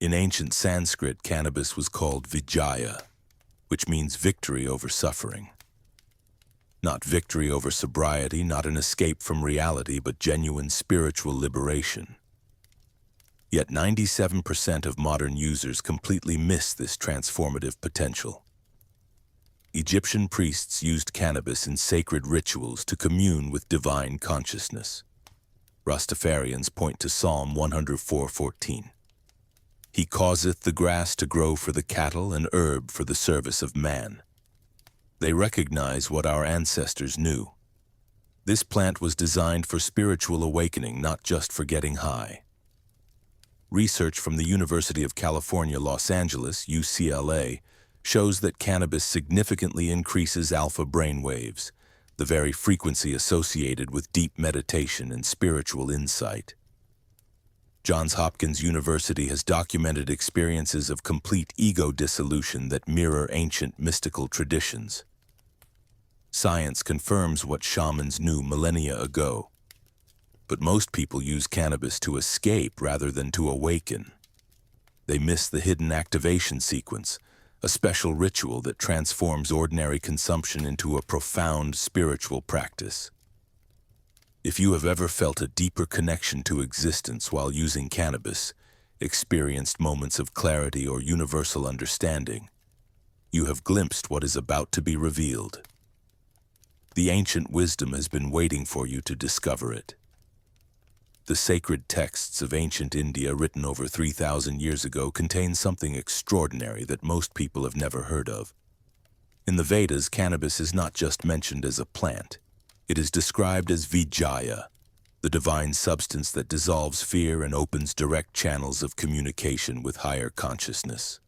In ancient Sanskrit, cannabis was called Vijaya, which means victory over suffering. Not victory over sobriety, not an escape from reality, but genuine spiritual liberation. Yet 97% of modern users completely miss this transformative potential. Egyptian priests used cannabis in sacred rituals to commune with divine consciousness. Rastafarians point to Psalm 104:14. He causeth the grass to grow for the cattle and herb for the service of man. They recognize what our ancestors knew. This plant was designed for spiritual awakening, not just for getting high. Research from the University of California, Los Angeles, UCLA, shows that cannabis significantly increases alpha brainwaves, the very frequency associated with deep meditation and spiritual insight. Johns Hopkins University has documented experiences of complete ego dissolution that mirror ancient mystical traditions. Science confirms what shamans knew millennia ago. But most people use cannabis to escape rather than to awaken. They miss the hidden activation sequence, a special ritual that transforms ordinary consumption into a profound spiritual practice. If you have ever felt a deeper connection to existence while using cannabis, experienced moments of clarity or universal understanding, you have glimpsed what is about to be revealed. The ancient wisdom has been waiting for you to discover it. The sacred texts of ancient India, written over 3,000 years ago, contain something extraordinary that most people have never heard of. In the Vedas, cannabis is not just mentioned as a plant. It is described as Vijaya, the divine substance that dissolves fear and opens direct channels of communication with higher consciousness.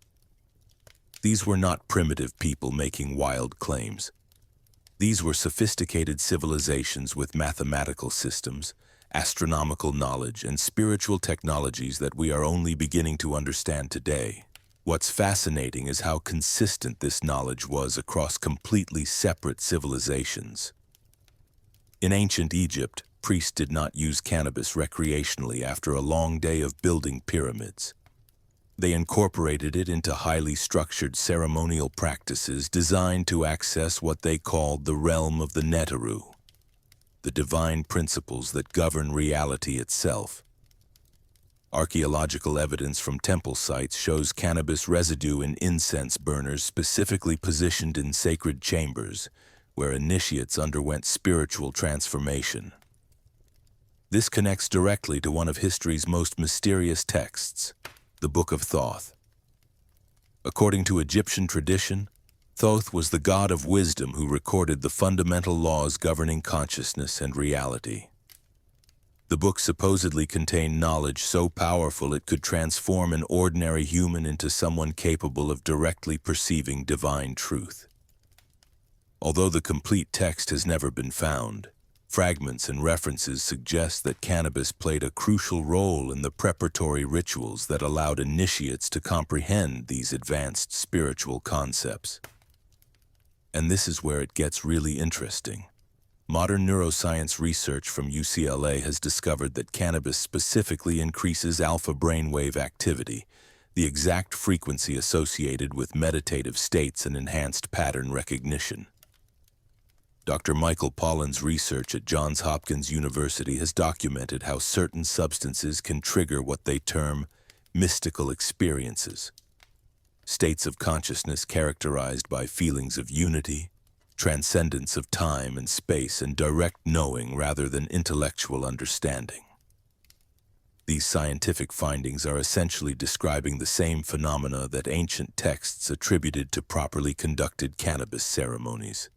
These were not primitive people making wild claims. These were sophisticated civilizations with mathematical systems, astronomical knowledge, and spiritual technologies that we are only beginning to understand today. What's fascinating is how consistent this knowledge was across completely separate civilizations. In ancient Egypt, priests did not use cannabis recreationally after a long day of building pyramids. They incorporated it into highly structured ceremonial practices designed to access what they called the realm of the Neteru, the divine principles that govern reality itself. Archaeological evidence from temple sites shows cannabis residue in incense burners specifically positioned in sacred chambers, where initiates underwent spiritual transformation. This connects directly to one of history's most mysterious texts, the Book of Thoth. According to Egyptian tradition, Thoth was the god of wisdom who recorded the fundamental laws governing consciousness and reality. The book supposedly contained knowledge so powerful it could transform an ordinary human into someone capable of directly perceiving divine truth. Although the complete text has never been found, fragments and references suggest that cannabis played a crucial role in the preparatory rituals that allowed initiates to comprehend these advanced spiritual concepts. And this is where it gets really interesting. Modern neuroscience research from UCLA has discovered that cannabis specifically increases alpha brainwave activity, the exact frequency associated with meditative states and enhanced pattern recognition. Dr. Michael Pollan's research at Johns Hopkins University has documented how certain substances can trigger what they term mystical experiences, states of consciousness characterized by feelings of unity, transcendence of time and space, and direct knowing rather than intellectual understanding. These scientific findings are essentially describing the same phenomena that ancient texts attributed to properly conducted cannabis ceremonies.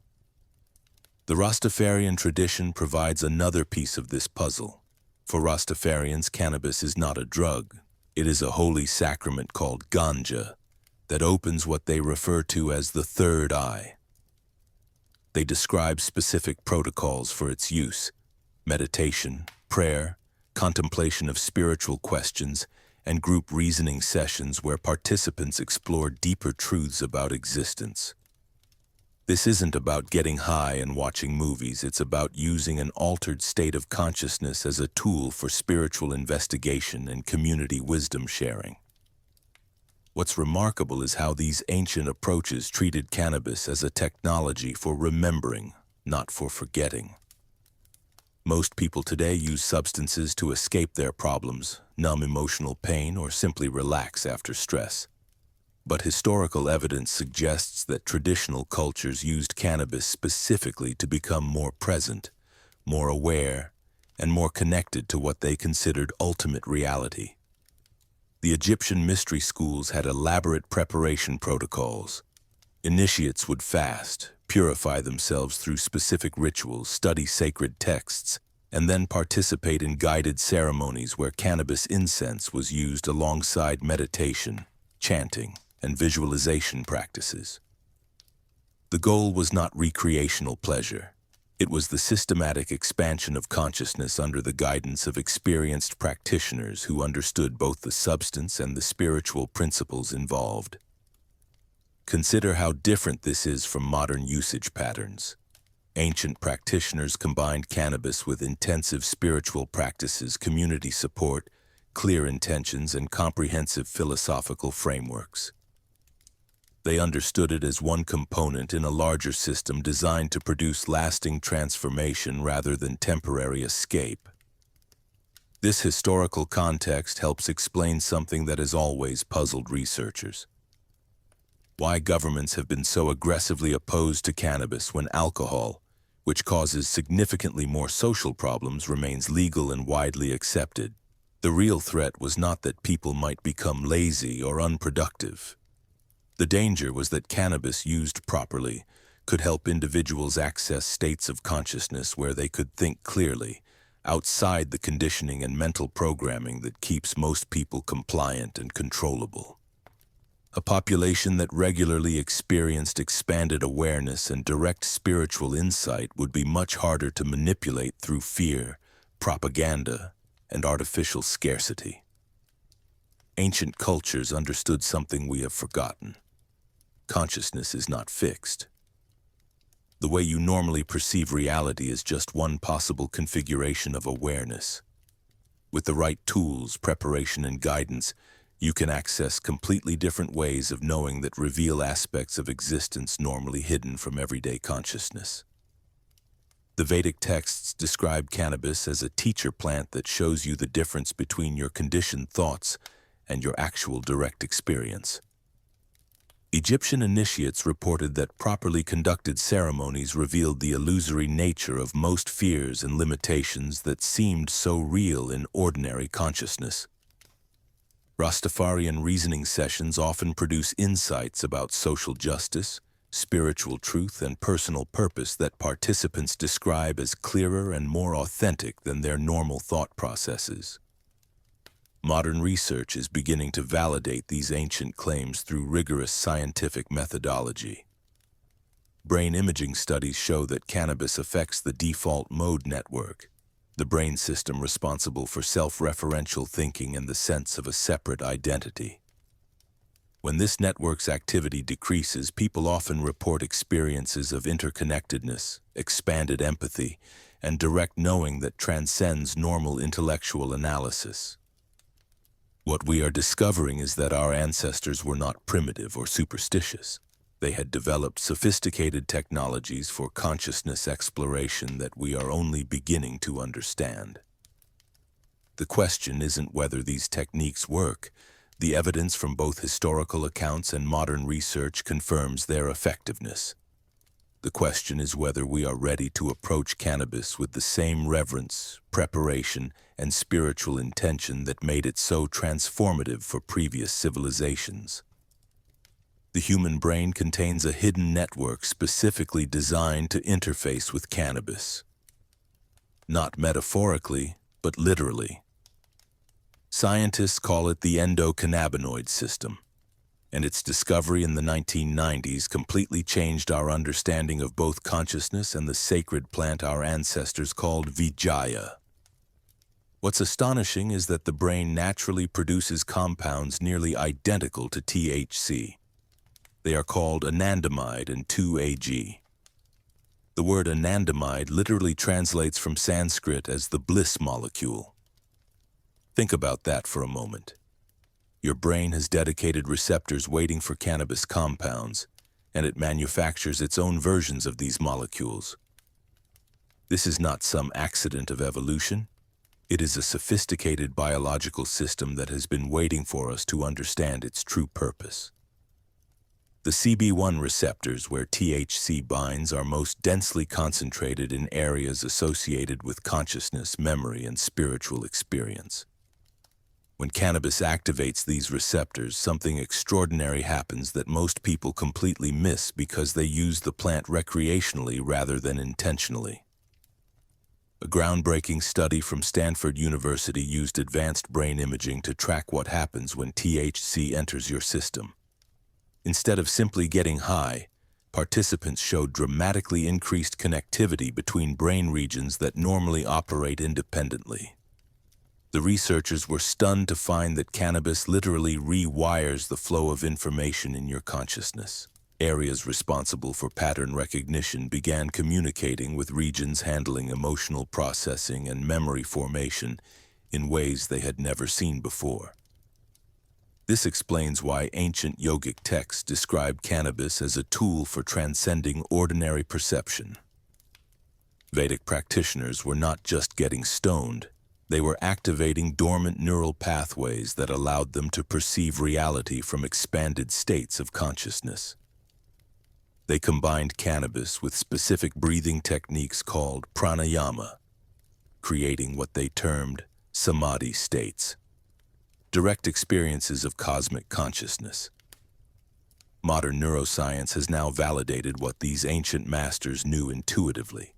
The Rastafarian tradition provides another piece of this puzzle. For Rastafarians, cannabis is not a drug. It is a holy sacrament called ganja that opens what they refer to as the third eye. They describe specific protocols for its use: meditation, prayer, contemplation of spiritual questions, and group reasoning sessions where participants explore deeper truths about existence. This isn't about getting high and watching movies. It's about using an altered state of consciousness as a tool for spiritual investigation and community wisdom sharing. What's remarkable is how these ancient approaches treated cannabis as a technology for remembering, not for forgetting. Most people today use substances to escape their problems, numb emotional pain, or simply relax after stress. But historical evidence suggests that traditional cultures used cannabis specifically to become more present, more aware, and more connected to what they considered ultimate reality. The Egyptian mystery schools had elaborate preparation protocols. Initiates would fast, purify themselves through specific rituals, study sacred texts, and then participate in guided ceremonies where cannabis incense was used alongside meditation, chanting, and visualization practices. The goal was not recreational pleasure. It was the systematic expansion of consciousness under the guidance of experienced practitioners who understood both the substance and the spiritual principles involved. Consider how different this is from modern usage patterns. Ancient practitioners combined cannabis with intensive spiritual practices, community support, clear intentions, and comprehensive philosophical frameworks. They understood it as one component in a larger system designed to produce lasting transformation rather than temporary escape. This historical context helps explain something that has always puzzled researchers. Why governments have been so aggressively opposed to cannabis when alcohol, which causes significantly more social problems, remains legal and widely accepted. The real threat was not that people might become lazy or unproductive. The danger was that cannabis, used properly, could help individuals access states of consciousness where they could think clearly, outside the conditioning and mental programming that keeps most people compliant and controllable. A population that regularly experienced expanded awareness and direct spiritual insight would be much harder to manipulate through fear, propaganda, and artificial scarcity. Ancient cultures understood something we have forgotten. Consciousness is not fixed. The way you normally perceive reality is just one possible configuration of awareness. With the right tools, preparation, and guidance, you can access completely different ways of knowing that reveal aspects of existence normally hidden from everyday consciousness. The Vedic texts describe cannabis as a teacher plant that shows you the difference between your conditioned thoughts and your actual direct experience. Egyptian initiates reported that properly conducted ceremonies revealed the illusory nature of most fears and limitations that seemed so real in ordinary consciousness. Rastafarian reasoning sessions often produce insights about social justice, spiritual truth, and personal purpose that participants describe as clearer and more authentic than their normal thought processes. Modern research is beginning to validate these ancient claims through rigorous scientific methodology. Brain imaging studies show that cannabis affects the default mode network, the brain system responsible for self-referential thinking and the sense of a separate identity. When this network's activity decreases, people often report experiences of interconnectedness, expanded empathy, and direct knowing that transcends normal intellectual analysis. What we are discovering is that our ancestors were not primitive or superstitious. They had developed sophisticated technologies for consciousness exploration that we are only beginning to understand. The question isn't whether these techniques work. The evidence from both historical accounts and modern research confirms their effectiveness. The question is whether we are ready to approach cannabis with the same reverence, preparation, and spiritual intention that made it so transformative for previous civilizations. The human brain contains a hidden network specifically designed to interface with cannabis. Not metaphorically, but literally. Scientists call it the endocannabinoid system, and its discovery in the 1990s completely changed our understanding of both consciousness and the sacred plant our ancestors called Vijaya. What's astonishing is that the brain naturally produces compounds nearly identical to THC. They are called anandamide and 2-AG. The word anandamide literally translates from Sanskrit as the bliss molecule. Think about that for a moment. Your brain has dedicated receptors waiting for cannabis compounds, and it manufactures its own versions of these molecules. This is not some accident of evolution. It is a sophisticated biological system that has been waiting for us to understand its true purpose. The CB1 receptors, where THC binds, are most densely concentrated in areas associated with consciousness, memory, and spiritual experience. When cannabis activates these receptors, something extraordinary happens that most people completely miss because they use the plant recreationally rather than intentionally. A groundbreaking study from Stanford University used advanced brain imaging to track what happens when THC enters your system. Instead of simply getting high, participants showed dramatically increased connectivity between brain regions that normally operate independently. The researchers were stunned to find that cannabis literally rewires the flow of information in your consciousness. Areas responsible for pattern recognition began communicating with regions handling emotional processing and memory formation in ways they had never seen before. This explains why ancient yogic texts describe cannabis as a tool for transcending ordinary perception. Vedic practitioners were not just getting stoned, they were activating dormant neural pathways that allowed them to perceive reality from expanded states of consciousness. They combined cannabis with specific breathing techniques called pranayama, creating what they termed samadhi states, direct experiences of cosmic consciousness. Modern neuroscience has now validated what these ancient masters knew intuitively.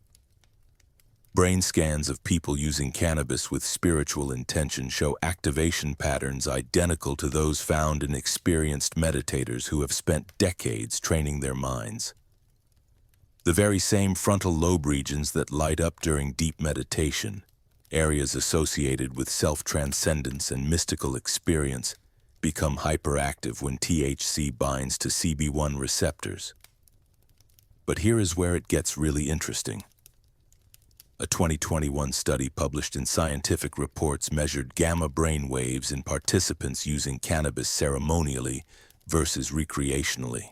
Brain scans of people using cannabis with spiritual intention show activation patterns identical to those found in experienced meditators who have spent decades training their minds. The very same frontal lobe regions that light up during deep meditation, areas associated with self-transcendence and mystical experience, become hyperactive when THC binds to CB1 receptors. But here is where it gets really interesting. A 2021 study published in Scientific Reports measured gamma brain waves in participants using cannabis ceremonially versus recreationally.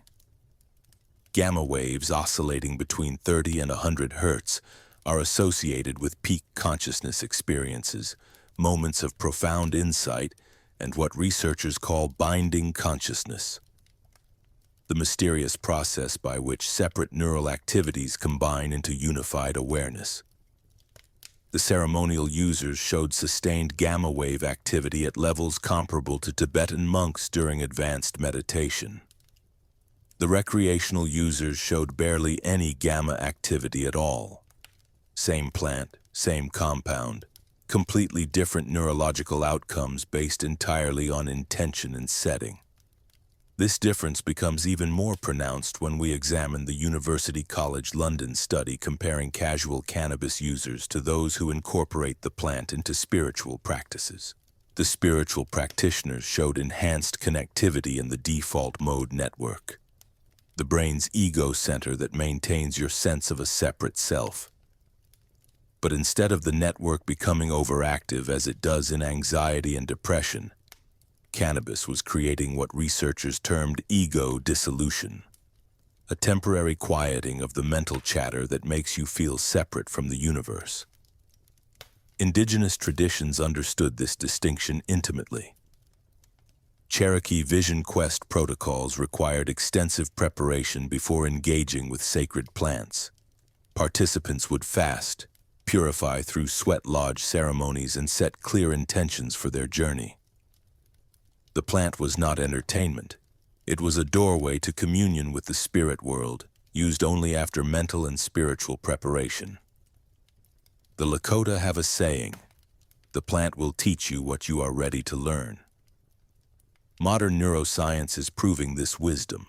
Gamma waves oscillating between 30 and 100 Hz are associated with peak consciousness experiences, moments of profound insight, and what researchers call binding consciousness, the mysterious process by which separate neural activities combine into unified awareness. The ceremonial users showed sustained gamma wave activity at levels comparable to Tibetan monks during advanced meditation. The recreational users showed barely any gamma activity at all. Same plant, same compound, completely different neurological outcomes based entirely on intention and setting. This difference becomes even more pronounced when we examine the University College London study comparing casual cannabis users to those who incorporate the plant into spiritual practices. The spiritual practitioners showed enhanced connectivity in the default mode network, the brain's ego center that maintains your sense of a separate self. But instead of the network becoming overactive as it does in anxiety and depression, cannabis was creating what researchers termed ego dissolution, a temporary quieting of the mental chatter that makes you feel separate from the universe. Indigenous traditions understood this distinction intimately. Cherokee Vision Quest protocols required extensive preparation before engaging with sacred plants. Participants would fast, purify through sweat lodge ceremonies, and set clear intentions for their journey. The plant was not entertainment. It was a doorway to communion with the spirit world, used only after mental and spiritual preparation. The Lakota have a saying, "The plant will teach you what you are ready to learn." Modern neuroscience is proving this wisdom.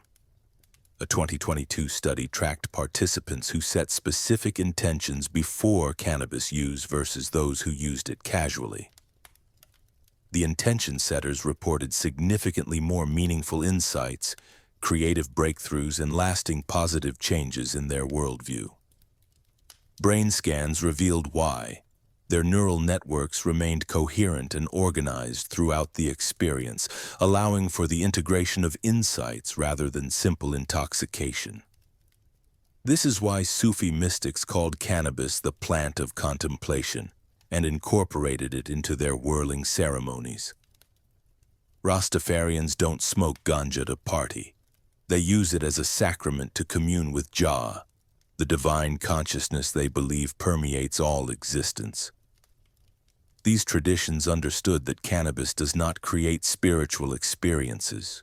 A 2022 study tracked participants who set specific intentions before cannabis use versus those who used it casually. The intention setters reported significantly more meaningful insights, creative breakthroughs, and lasting positive changes in their worldview. Brain scans revealed why. Their neural networks remained coherent and organized throughout the experience, allowing for the integration of insights rather than simple intoxication. This is why Sufi mystics called cannabis the plant of contemplation and incorporated it into their whirling ceremonies. Rastafarians don't smoke ganja to party. They use it as a sacrament to commune with Jah, the divine consciousness they believe permeates all existence. These traditions understood that cannabis does not create spiritual experiences.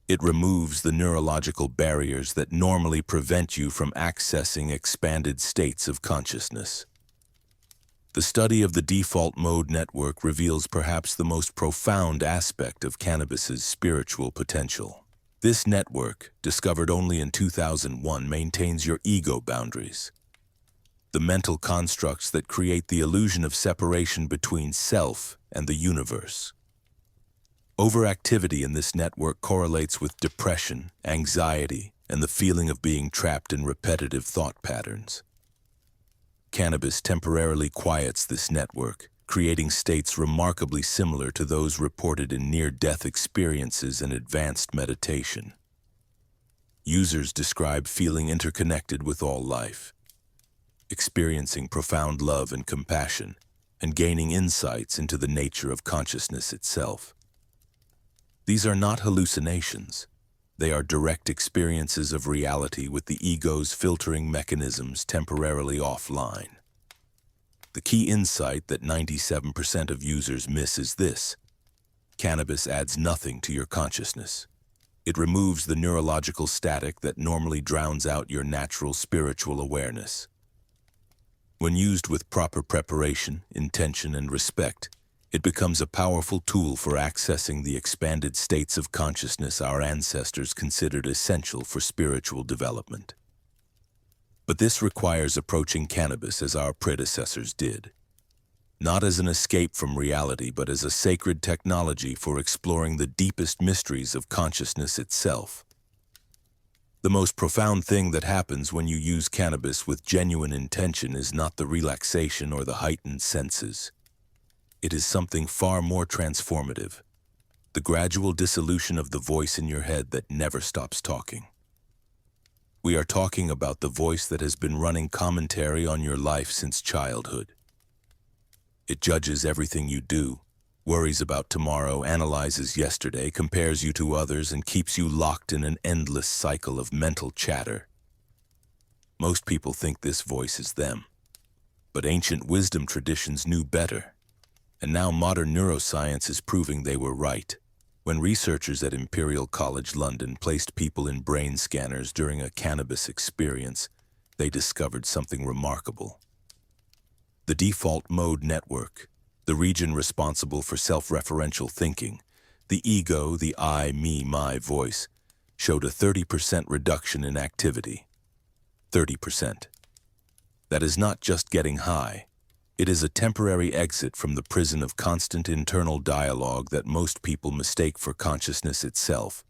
It removes the neurological barriers that normally prevent you from accessing expanded states of consciousness. The study of the default mode network reveals perhaps the most profound aspect of cannabis's spiritual potential. This network, discovered only in 2001, maintains your ego boundaries, the mental constructs that create the illusion of separation between self and the universe. Overactivity in this network correlates with depression, anxiety, and the feeling of being trapped in repetitive thought patterns. Cannabis temporarily quiets this network, creating states remarkably similar to those reported in near-death experiences and advanced meditation. Users describe feeling interconnected with all life, experiencing profound love and compassion, and gaining insights into the nature of consciousness itself. These are not hallucinations. They are direct experiences of reality with the ego's filtering mechanisms temporarily offline. The key insight that 97% of users miss is this: cannabis adds nothing to your consciousness. It removes the neurological static that normally drowns out your natural spiritual awareness. When used with proper preparation, intention, and respect, it becomes a powerful tool for accessing the expanded states of consciousness our ancestors considered essential for spiritual development. But this requires approaching cannabis as our predecessors did, not as an escape from reality, but as a sacred technology for exploring the deepest mysteries of consciousness itself. The most profound thing that happens when you use cannabis with genuine intention is not the relaxation or the heightened senses. It is something far more transformative: the gradual dissolution of the voice in your head that never stops talking. We are talking about the voice that has been running commentary on your life since childhood. It judges everything you do, worries about tomorrow, analyzes yesterday, compares you to others, and keeps you locked in an endless cycle of mental chatter. Most people think this voice is them, but ancient wisdom traditions knew better. And now modern neuroscience is proving they were right. When researchers at Imperial College London placed people in brain scanners during a cannabis experience, they discovered something remarkable. The default mode network, the region responsible for self-referential thinking, the ego, the I, me, my voice, showed a 30% reduction in activity. 30%. That is not just getting high. It is a temporary exit from the prison of constant internal dialogue that most people mistake for consciousness itself.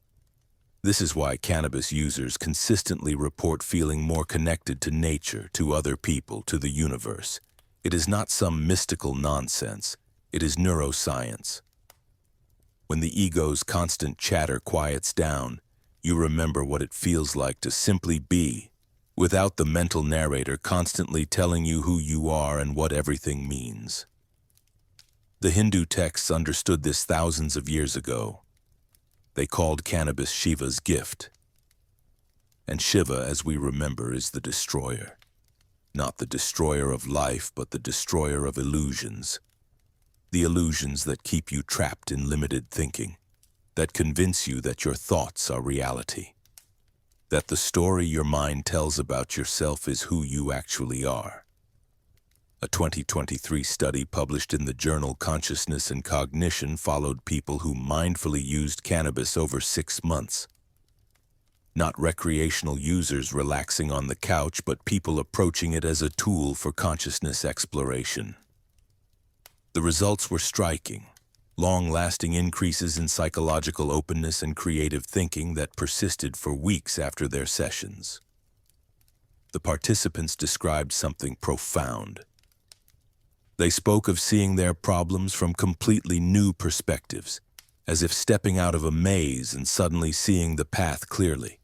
This is why cannabis users consistently report feeling more connected to nature, to other people, to the universe. It is not some mystical nonsense. It is neuroscience. When the ego's constant chatter quiets down, you remember what it feels like to simply be, without the mental narrator constantly telling you who you are and what everything means. The Hindu texts understood this thousands of years ago. They called cannabis Shiva's gift. And Shiva, as we remember, is the destroyer. Not the destroyer of life, but the destroyer of illusions. The illusions that keep you trapped in limited thinking, that convince you that your thoughts are reality, that the story your mind tells about yourself is who you actually are. A 2023 study published in the journal Consciousness and Cognition followed people who mindfully used cannabis over 6 months. Not recreational users relaxing on the couch, but people approaching it as a tool for consciousness exploration. The results were striking. Long-lasting increases in psychological openness and creative thinking that persisted for weeks after their sessions. The participants described something profound. They spoke of seeing their problems from completely new perspectives, as if stepping out of a maze and suddenly seeing the path clearly.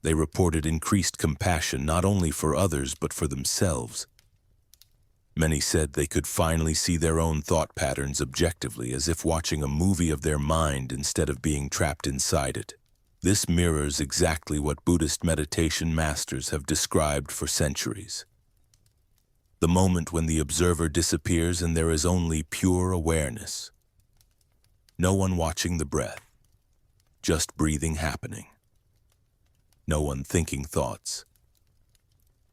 They reported increased compassion not only for others but for themselves. Many said they could finally see their own thought patterns objectively, as if watching a movie of their mind instead of being trapped inside it. This mirrors exactly what Buddhist meditation masters have described for centuries. The moment when the observer disappears and there is only pure awareness. No one watching the breath, just breathing happening. No one thinking thoughts,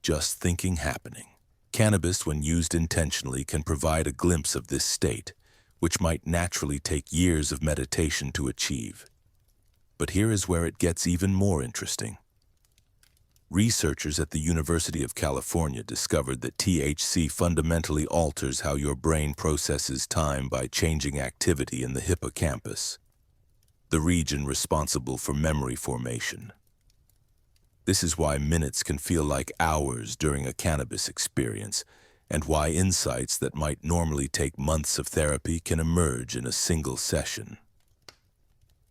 just thinking happening. Cannabis, when used intentionally, can provide a glimpse of this state, which might naturally take years of meditation to achieve. But here is where it gets even more interesting. Researchers at the University of California discovered that THC fundamentally alters how your brain processes time by changing activity in the hippocampus, the region responsible for memory formation. This is why minutes can feel like hours during a cannabis experience, and why insights that might normally take months of therapy can emerge in a single session.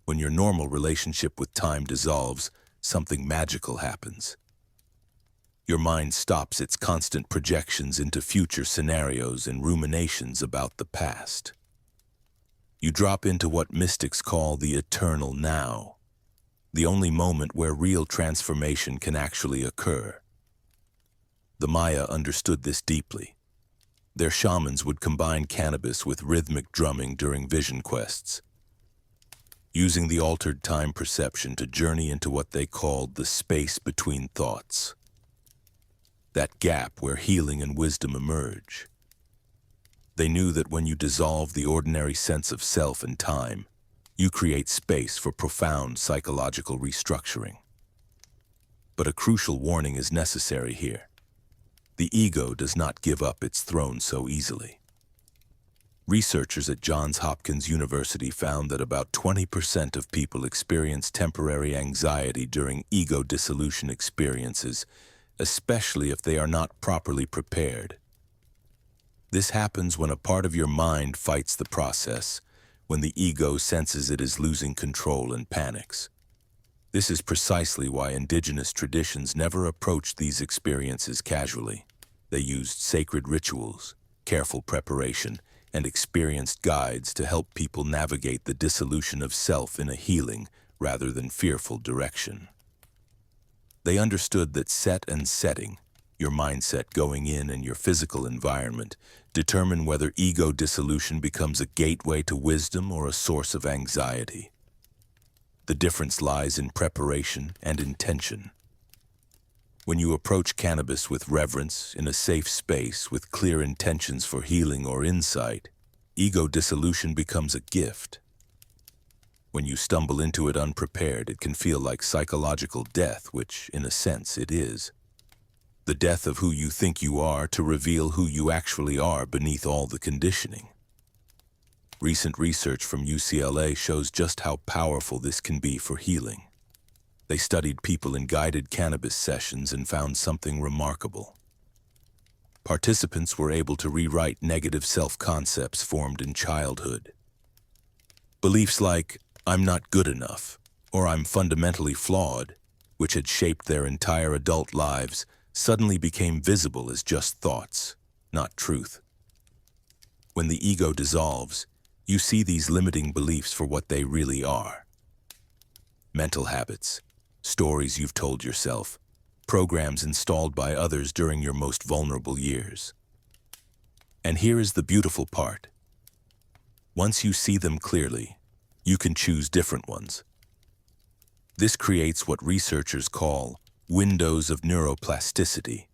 When your normal relationship with time dissolves, something magical happens. Your mind stops its constant projections into future scenarios and ruminations about the past. You drop into what mystics call the eternal now, the only moment where real transformation can actually occur. The Maya understood this deeply. Their shamans would combine cannabis with rhythmic drumming during vision quests, using the altered time perception to journey into what they called the space between thoughts, that gap where healing and wisdom emerge. They knew that when you dissolve the ordinary sense of self and time, you create space for profound psychological restructuring. But a crucial warning is necessary here. The ego does not give up its throne so easily. Researchers at Johns Hopkins University found that about 20% of people experience temporary anxiety during ego dissolution experiences, especially if they are not properly prepared. This happens when a part of your mind fights the process, when the ego senses it is losing control and panics. This is precisely why indigenous traditions never approached these experiences casually. They used sacred rituals, careful preparation, and experienced guides to help people navigate the dissolution of self in a healing rather than fearful direction. They understood that set and setting, your mindset going in and your physical environment, determine whether ego dissolution becomes a gateway to wisdom or a source of anxiety. The difference lies in preparation and intention. When you approach cannabis with reverence, in a safe space, with clear intentions for healing or insight, ego dissolution becomes a gift. When you stumble into it unprepared, it can feel like psychological death, which, in a sense, it is. The death of who you think you are to reveal who you actually are beneath all the conditioning. Recent research from UCLA shows just how powerful this can be for healing. They studied people in guided cannabis sessions and found something remarkable. Participants were able to rewrite negative self-concepts formed in childhood. Beliefs like, "I'm not good enough," or "I'm fundamentally flawed," which had shaped their entire adult lives, suddenly became visible as just thoughts, not truth. When the ego dissolves, you see these limiting beliefs for what they really are. Mental habits, stories you've told yourself, programs installed by others during your most vulnerable years. And here is the beautiful part. Once you see them clearly, you can choose different ones. This creates what researchers call windows of neuroplasticity,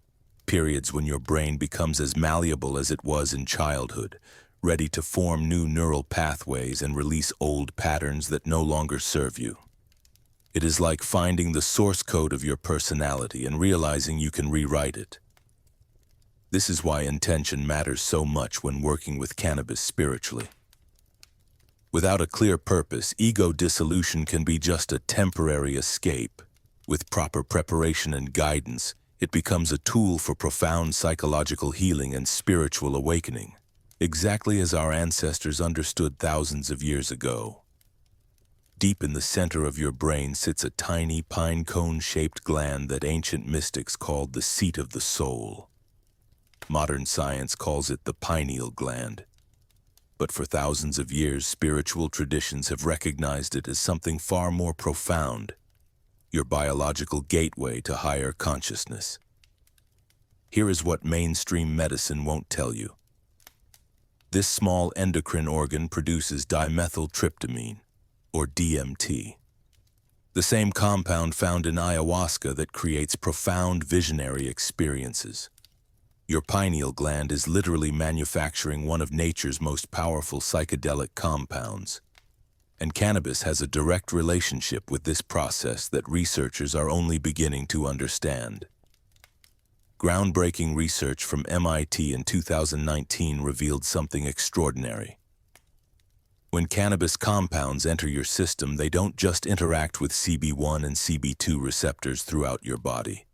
periods when your brain becomes as malleable as it was in childhood, ready to form new neural pathways and release old patterns that no longer serve you. It is like finding the source code of your personality and realizing you can rewrite it. This is why intention matters so much when working with cannabis spiritually. Without a clear purpose, ego dissolution can be just a temporary escape. With proper preparation and guidance, It becomes a tool for profound psychological healing and spiritual awakening, exactly as our ancestors understood thousands of years ago. Deep in the center of your brain sits a tiny pine cone-shaped gland that ancient mystics called the seat of the soul. Modern science calls it the pineal gland. But for thousands of years, spiritual traditions have recognized it as something far more profound, your biological gateway to higher consciousness. Here is what mainstream medicine won't tell you. This small endocrine organ produces dimethyltryptamine, or DMT, the same compound found in ayahuasca that creates profound visionary experiences. Your pineal gland is literally manufacturing one of nature's most powerful psychedelic compounds, and cannabis has a direct relationship with this process that researchers are only beginning to understand. Groundbreaking research from MIT in 2019 revealed something extraordinary. When cannabis compounds enter your system, they don't just interact with CB1 and CB2 receptors throughout your body.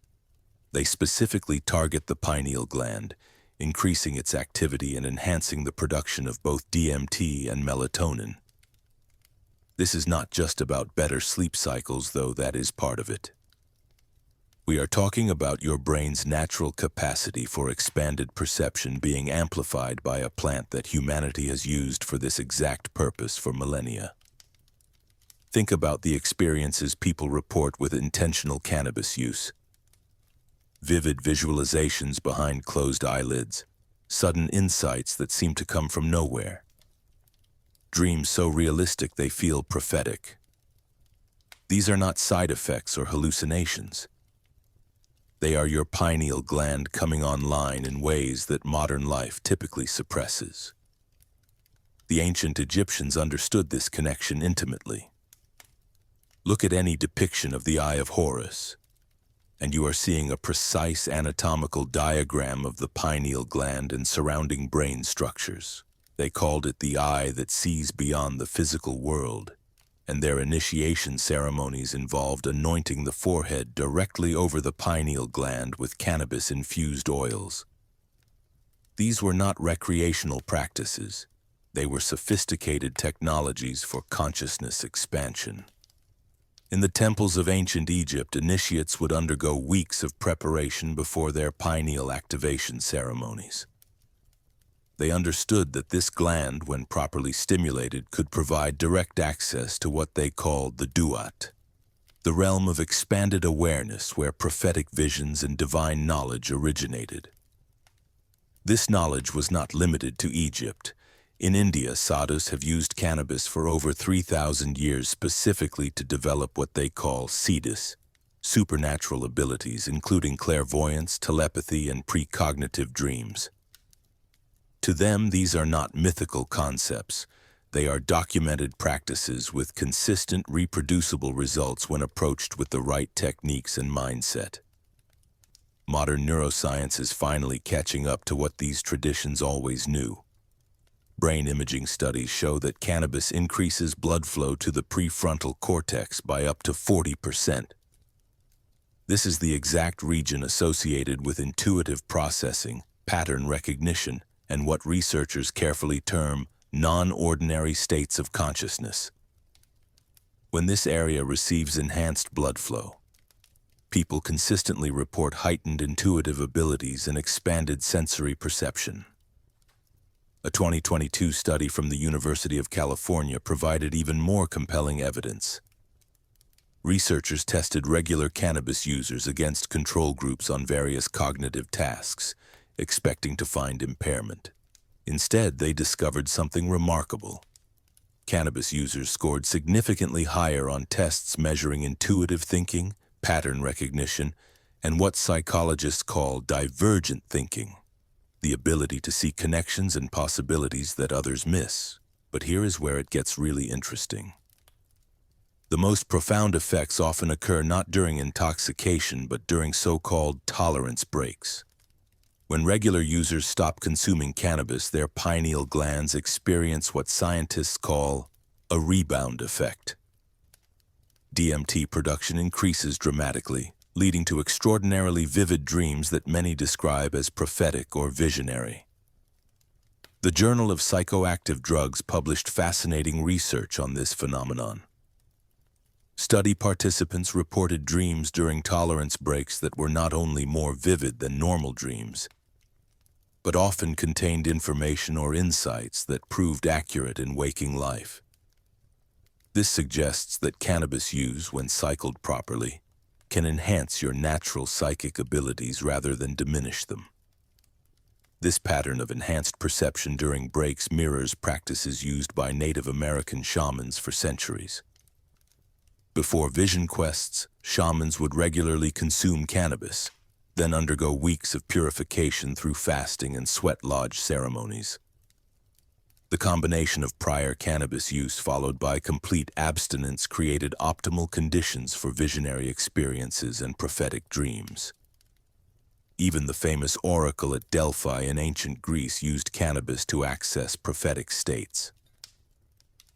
They specifically target the pineal gland, increasing its activity and enhancing the production of both DMT and melatonin. This is not just about better sleep cycles, though that is part of it. We are talking about your brain's natural capacity for expanded perception being amplified by a plant that humanity has used for this exact purpose for millennia. Think about the experiences people report with intentional cannabis use. Vivid visualizations behind closed eyelids, sudden insights that seem to come from nowhere. Dreams so realistic they feel prophetic. These are not side effects or hallucinations. They are your pineal gland coming online in ways that modern life typically suppresses. The ancient Egyptians understood this connection intimately. Look at any depiction of the Eye of Horus, and you are seeing a precise anatomical diagram of the pineal gland and surrounding brain structures. They called it the eye that sees beyond the physical world, and their initiation ceremonies involved anointing the forehead directly over the pineal gland with cannabis-infused oils. These were not recreational practices. They were sophisticated technologies for consciousness expansion. In the temples of ancient Egypt, initiates would undergo weeks of preparation before their pineal activation ceremonies. They understood that this gland, when properly stimulated, could provide direct access to what they called the duat, the realm of expanded awareness where prophetic visions and divine knowledge originated. This knowledge was not limited to Egypt. In India, sadhus have used cannabis for over 3,000 years specifically to develop what they call siddhis, supernatural abilities, including clairvoyance, telepathy, and precognitive dreams. To them, these are not mythical concepts. They are documented practices with consistent, reproducible results when approached with the right techniques and mindset. Modern neuroscience is finally catching up to what these traditions always knew. Brain imaging studies show that cannabis increases blood flow to the prefrontal cortex by up to 40%. This is the exact region associated with intuitive processing, pattern recognition, and what researchers carefully term non-ordinary states of consciousness. When this area receives enhanced blood flow, people consistently report heightened intuitive abilities and expanded sensory perception. A 2022 study from the University of California provided even more compelling evidence. Researchers tested regular cannabis users against control groups on various cognitive tasks, expecting to find impairment. Instead, they discovered something remarkable. Cannabis users scored significantly higher on tests measuring intuitive thinking, pattern recognition, and what psychologists call divergent thinking, the ability to see connections and possibilities that others miss. But here is where it gets really interesting. The most profound effects often occur not during intoxication, but during so-called tolerance breaks. When regular users stop consuming cannabis, their pineal glands experience what scientists call a rebound effect. DMT production increases dramatically, leading to extraordinarily vivid dreams that many describe as prophetic or visionary. The Journal of Psychoactive Drugs published fascinating research on this phenomenon. Study participants reported dreams during tolerance breaks that were not only more vivid than normal dreams, but often contained information or insights that proved accurate in waking life. This suggests that cannabis use, when cycled properly, can enhance your natural psychic abilities rather than diminish them. This pattern of enhanced perception during breaks mirrors practices used by Native American shamans for centuries. Before vision quests, shamans would regularly consume cannabis, then undergo weeks of purification through fasting and sweat lodge ceremonies. The combination of prior cannabis use followed by complete abstinence created optimal conditions for visionary experiences and prophetic dreams. Even the famous oracle at Delphi in ancient Greece used cannabis to access prophetic states.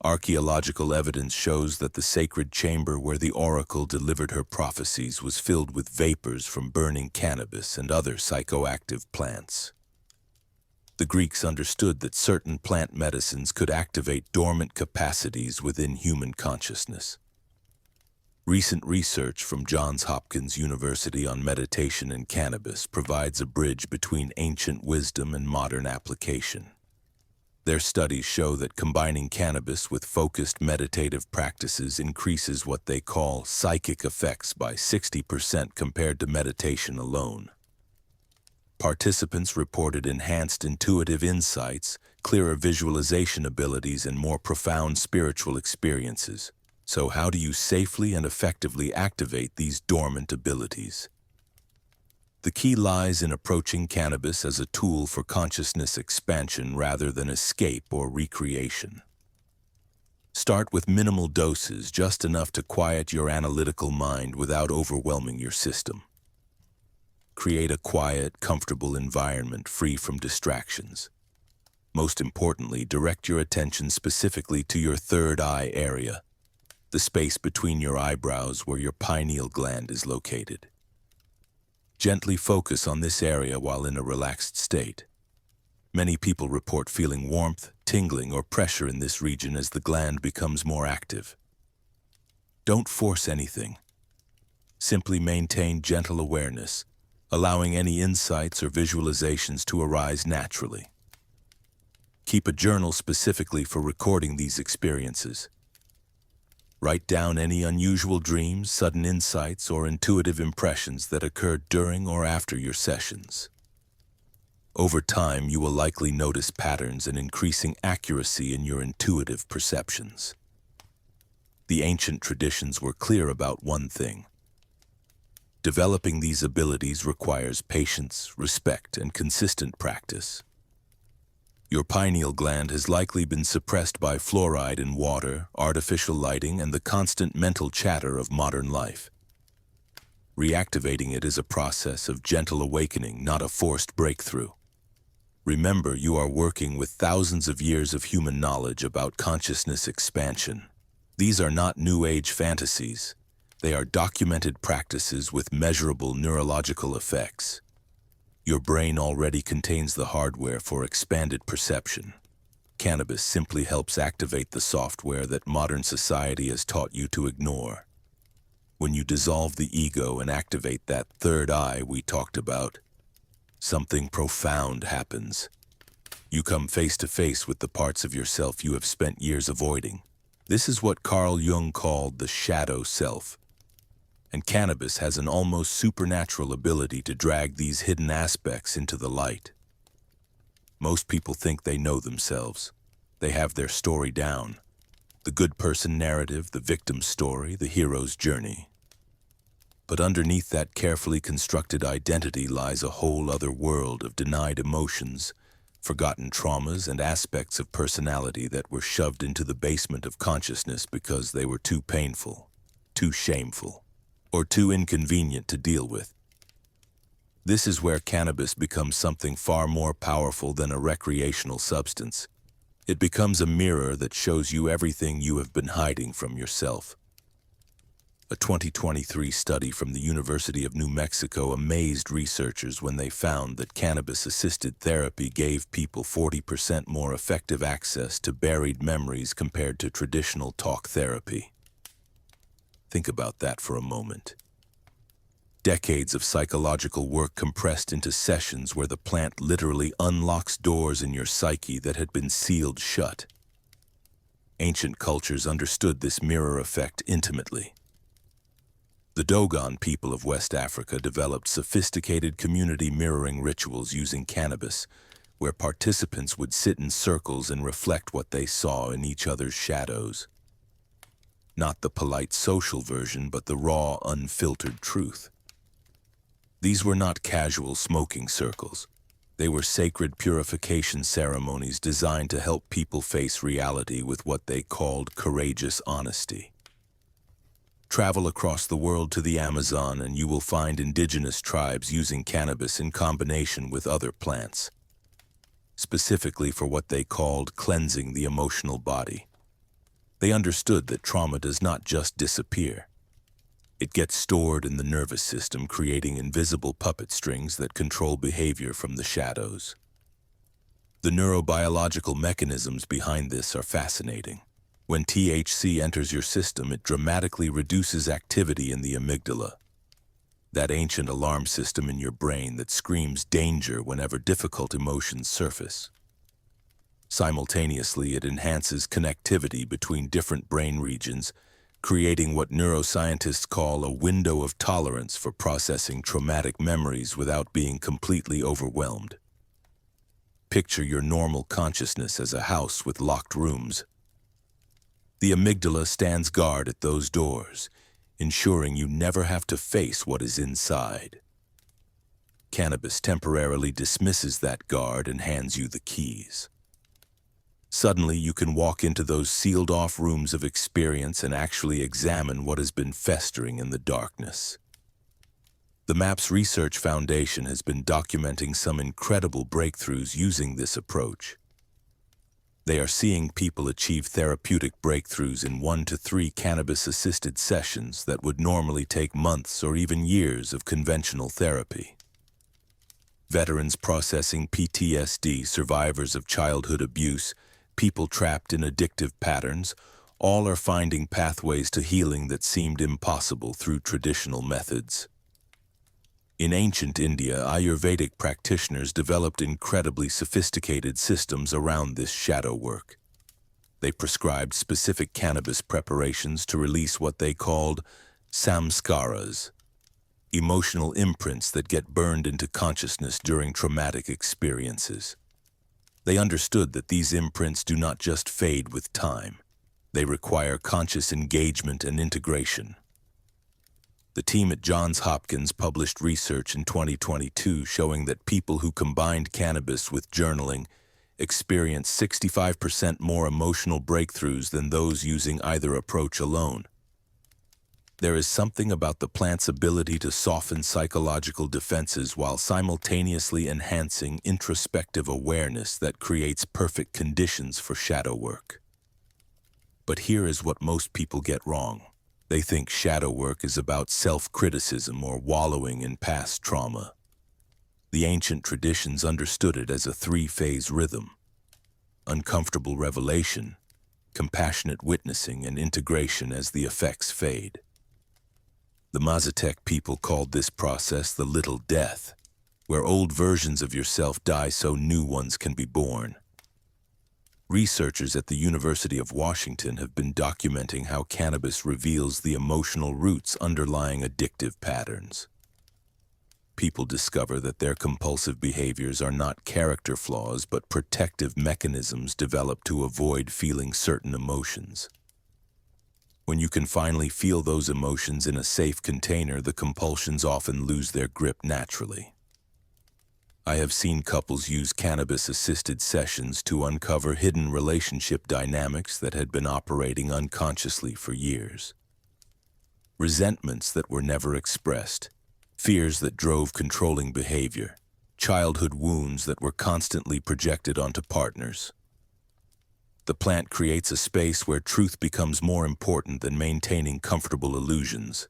Archaeological evidence shows that the sacred chamber where the oracle delivered her prophecies was filled with vapors from burning cannabis and other psychoactive plants. The Greeks understood that certain plant medicines could activate dormant capacities within human consciousness. Recent research from Johns Hopkins University on meditation and cannabis provides a bridge between ancient wisdom and modern application. Their studies show that combining cannabis with focused meditative practices increases what they call psychic effects by 60% compared to meditation alone. Participants reported enhanced intuitive insights, clearer visualization abilities, and more profound spiritual experiences. So how do you safely and effectively activate these dormant abilities? The key lies in approaching cannabis as a tool for consciousness expansion rather than escape or recreation. Start with minimal doses, just enough to quiet your analytical mind without overwhelming your system. Create a quiet, comfortable environment free from distractions. Most importantly, direct your attention specifically to your third eye area, the space between your eyebrows where your pineal gland is located. Gently focus on this area while in a relaxed state. Many people report feeling warmth, tingling, or pressure in this region as the gland becomes more active. Don't force anything. Simply maintain gentle awareness, allowing any insights or visualizations to arise naturally. Keep a journal specifically for recording these experiences. Write down any unusual dreams, sudden insights, or intuitive impressions that occurred during or after your sessions. Over time, you will likely notice patterns and increasing accuracy in your intuitive perceptions. The ancient traditions were clear about one thing. Developing these abilities requires patience, respect, and consistent practice. Your pineal gland has likely been suppressed by fluoride in water, artificial lighting, and the constant mental chatter of modern life. Reactivating it is a process of gentle awakening, not a forced breakthrough. Remember, you are working with thousands of years of human knowledge about consciousness expansion. These are not New Age fantasies. They are documented practices with measurable neurological effects. Your brain already contains the hardware for expanded perception. Cannabis simply helps activate the software that modern society has taught you to ignore. When you dissolve the ego and activate that third eye we talked about, something profound happens. You come face to face with the parts of yourself you have spent years avoiding. This is what Carl Jung called the shadow self. And cannabis has an almost supernatural ability to drag these hidden aspects into the light. Most people think they know themselves. They have their story down. The good person narrative, the victim's story, the hero's journey. But underneath that carefully constructed identity lies a whole other world of denied emotions, forgotten traumas, and aspects of personality that were shoved into the basement of consciousness because they were too painful, too shameful, or too inconvenient to deal with. This is where cannabis becomes something far more powerful than a recreational substance. It becomes a mirror that shows you everything you have been hiding from yourself. A 2023 study from the University of New Mexico amazed researchers when they found that cannabis-assisted therapy gave people 40% more effective access to buried memories compared to traditional talk therapy. Think about that for a moment. Decades of psychological work compressed into sessions where the plant literally unlocks doors in your psyche that had been sealed shut. Ancient cultures understood this mirror effect intimately. The Dogon people of West Africa developed sophisticated community mirroring rituals using cannabis, where participants would sit in circles and reflect what they saw in each other's shadows. Not the polite social version, but the raw, unfiltered truth. These were not casual smoking circles. They were sacred purification ceremonies designed to help people face reality with what they called courageous honesty. Travel across the world to the Amazon and you will find indigenous tribes using cannabis in combination with other plants, specifically for what they called cleansing the emotional body. They understood that trauma does not just disappear. It gets stored in the nervous system, creating invisible puppet strings that control behavior from the shadows. The neurobiological mechanisms behind this are fascinating. When THC enters your system, it dramatically reduces activity in the amygdala, that ancient alarm system in your brain that screams danger whenever difficult emotions surface. Simultaneously, it enhances connectivity between different brain regions, creating what neuroscientists call a window of tolerance for processing traumatic memories without being completely overwhelmed. Picture your normal consciousness as a house with locked rooms. The amygdala stands guard at those doors, ensuring you never have to face what is inside. Cannabis temporarily dismisses that guard and hands you the keys. Suddenly, you can walk into those sealed-off rooms of experience and actually examine what has been festering in the darkness. The MAPS Research Foundation has been documenting some incredible breakthroughs using this approach. They are seeing people achieve therapeutic breakthroughs in 1 to 3 cannabis-assisted sessions that would normally take months or even years of conventional therapy. Veterans processing PTSD, survivors of childhood abuse, people trapped in addictive patterns, all are finding pathways to healing that seemed impossible through traditional methods. In ancient India, Ayurvedic practitioners developed incredibly sophisticated systems around this shadow work. They prescribed specific cannabis preparations to release what they called samskaras, emotional imprints that get burned into consciousness during traumatic experiences. They understood that these imprints do not just fade with time. They require conscious engagement and integration. The team at Johns Hopkins published research in 2022 showing that people who combined cannabis with journaling experienced 65% more emotional breakthroughs than those using either approach alone. There is something about the plant's ability to soften psychological defenses while simultaneously enhancing introspective awareness that creates perfect conditions for shadow work. But here is what most people get wrong. They think shadow work is about self-criticism or wallowing in past trauma. The ancient traditions understood it as a 3-phase rhythm: uncomfortable revelation, compassionate witnessing, and integration as the effects fade. The Mazatec people called this process the little death, where old versions of yourself die so new ones can be born. Researchers at the University of Washington have been documenting how cannabis reveals the emotional roots underlying addictive patterns. People discover that their compulsive behaviors are not character flaws but protective mechanisms developed to avoid feeling certain emotions. When you can finally feel those emotions in a safe container, the compulsions often lose their grip naturally. I have seen couples use cannabis-assisted sessions to uncover hidden relationship dynamics that had been operating unconsciously for years. Resentments that were never expressed, fears that drove controlling behavior, childhood wounds that were constantly projected onto partners. The plant creates a space where truth becomes more important than maintaining comfortable illusions.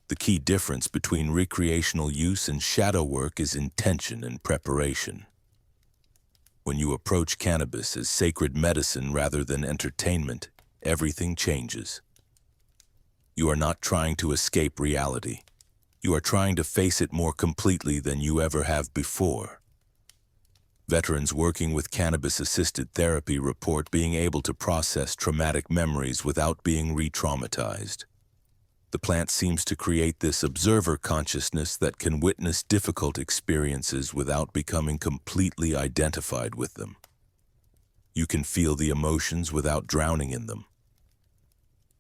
The key difference between recreational use and shadow work is intention and preparation. When you approach cannabis as sacred medicine rather than entertainment, everything changes. You are not trying to escape reality. You are trying to face it more completely than you ever have before. Veterans working with cannabis-assisted therapy report being able to process traumatic memories without being re-traumatized. The plant seems to create this observer consciousness that can witness difficult experiences without becoming completely identified with them. You can feel the emotions without drowning in them.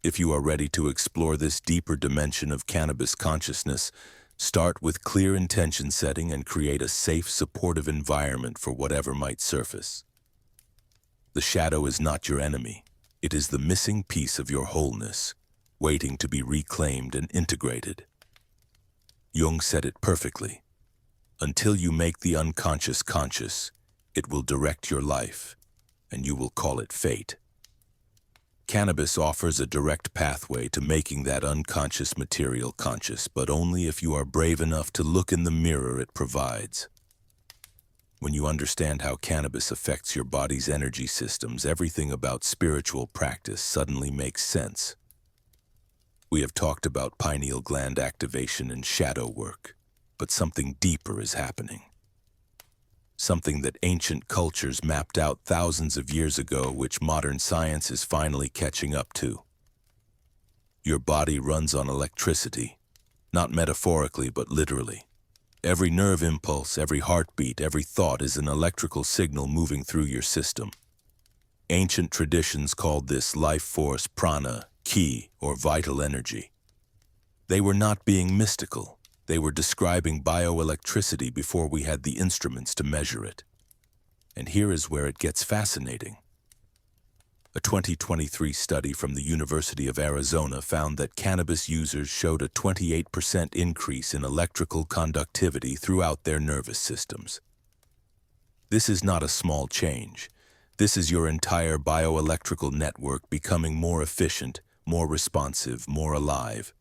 If you are ready to explore this deeper dimension of cannabis consciousness, start with clear intention setting and create a safe, supportive environment for whatever might surface. The shadow is not your enemy. It is the missing piece of your wholeness, waiting to be reclaimed and integrated. Jung said it perfectly. Until you make the unconscious conscious, it will direct your life, and you will call it fate. Cannabis offers a direct pathway to making that unconscious material conscious, but only if you are brave enough to look in the mirror it provides. When you understand how cannabis affects your body's energy systems, everything about spiritual practice suddenly makes sense. We have talked about pineal gland activation and shadow work, but something deeper is happening. Something that ancient cultures mapped out thousands of years ago, which modern science is finally catching up to. Your body runs on electricity, not metaphorically but literally. Every nerve impulse, every heartbeat, every thought is an electrical signal moving through your system. Ancient traditions called this life force prana, ki, or vital energy. They were not being mystical. They were describing bioelectricity before we had the instruments to measure it. And here is where it gets fascinating. A 2023 study from the University of Arizona found that cannabis users showed a 28% increase in electrical conductivity throughout their nervous systems. This is not a small change. This is your entire bioelectrical network becoming more efficient, more responsive, more alive.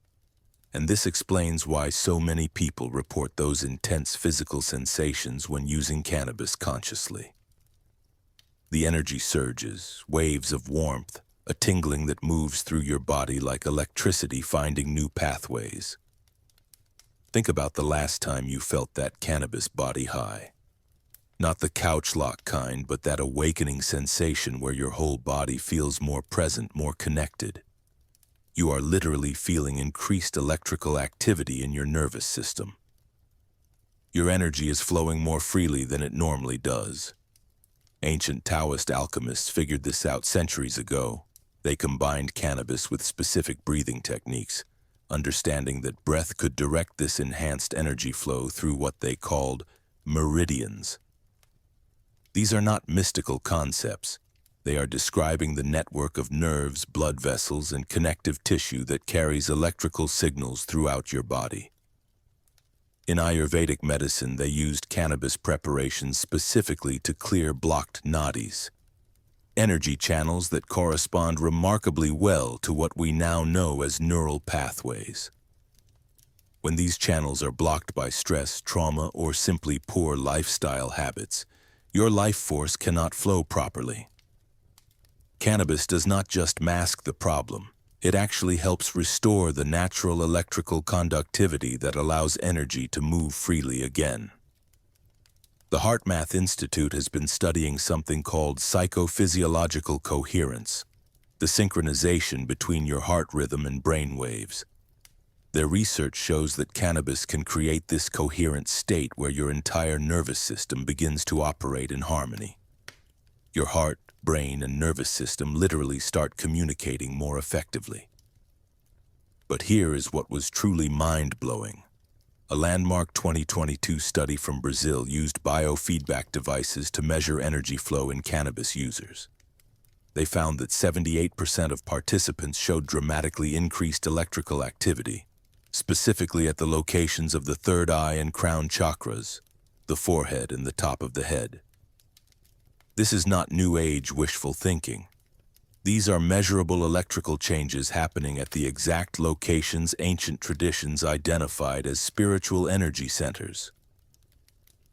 And this explains why so many people report those intense physical sensations when using cannabis consciously. The energy surges, waves of warmth, a tingling that moves through your body like electricity finding new pathways. Think about the last time you felt that cannabis body high. Not the couch lock kind, but that awakening sensation where your whole body feels more present, more connected. You are literally feeling increased electrical activity in your nervous system. Your energy is flowing more freely than it normally does. Ancient Taoist alchemists figured this out centuries ago. They combined cannabis with specific breathing techniques, understanding that breath could direct this enhanced energy flow through what they called meridians. These are not mystical concepts. They are describing the network of nerves, blood vessels, and connective tissue that carries electrical signals throughout your body. In Ayurvedic medicine, they used cannabis preparations specifically to clear blocked nadis, energy channels that correspond remarkably well to what we now know as neural pathways. When these channels are blocked by stress, trauma, or simply poor lifestyle habits, your life force cannot flow properly. Cannabis does not just mask the problem. It actually helps restore the natural electrical conductivity that allows energy to move freely again. The HeartMath Institute has been studying something called psychophysiological coherence, the synchronization between your heart rhythm and brain waves. Their research shows that cannabis can create this coherent state where your entire nervous system begins to operate in harmony. Your heart, brain, and nervous system literally start communicating more effectively. But here is what was truly mind-blowing. A landmark 2022 study from Brazil used biofeedback devices to measure energy flow in cannabis users. They found that 78% of participants showed dramatically increased electrical activity, specifically at the locations of the third eye and crown chakras, the forehead and the top of the head. This is not New Age wishful thinking. These are measurable electrical changes happening at the exact locations ancient traditions identified as spiritual energy centers.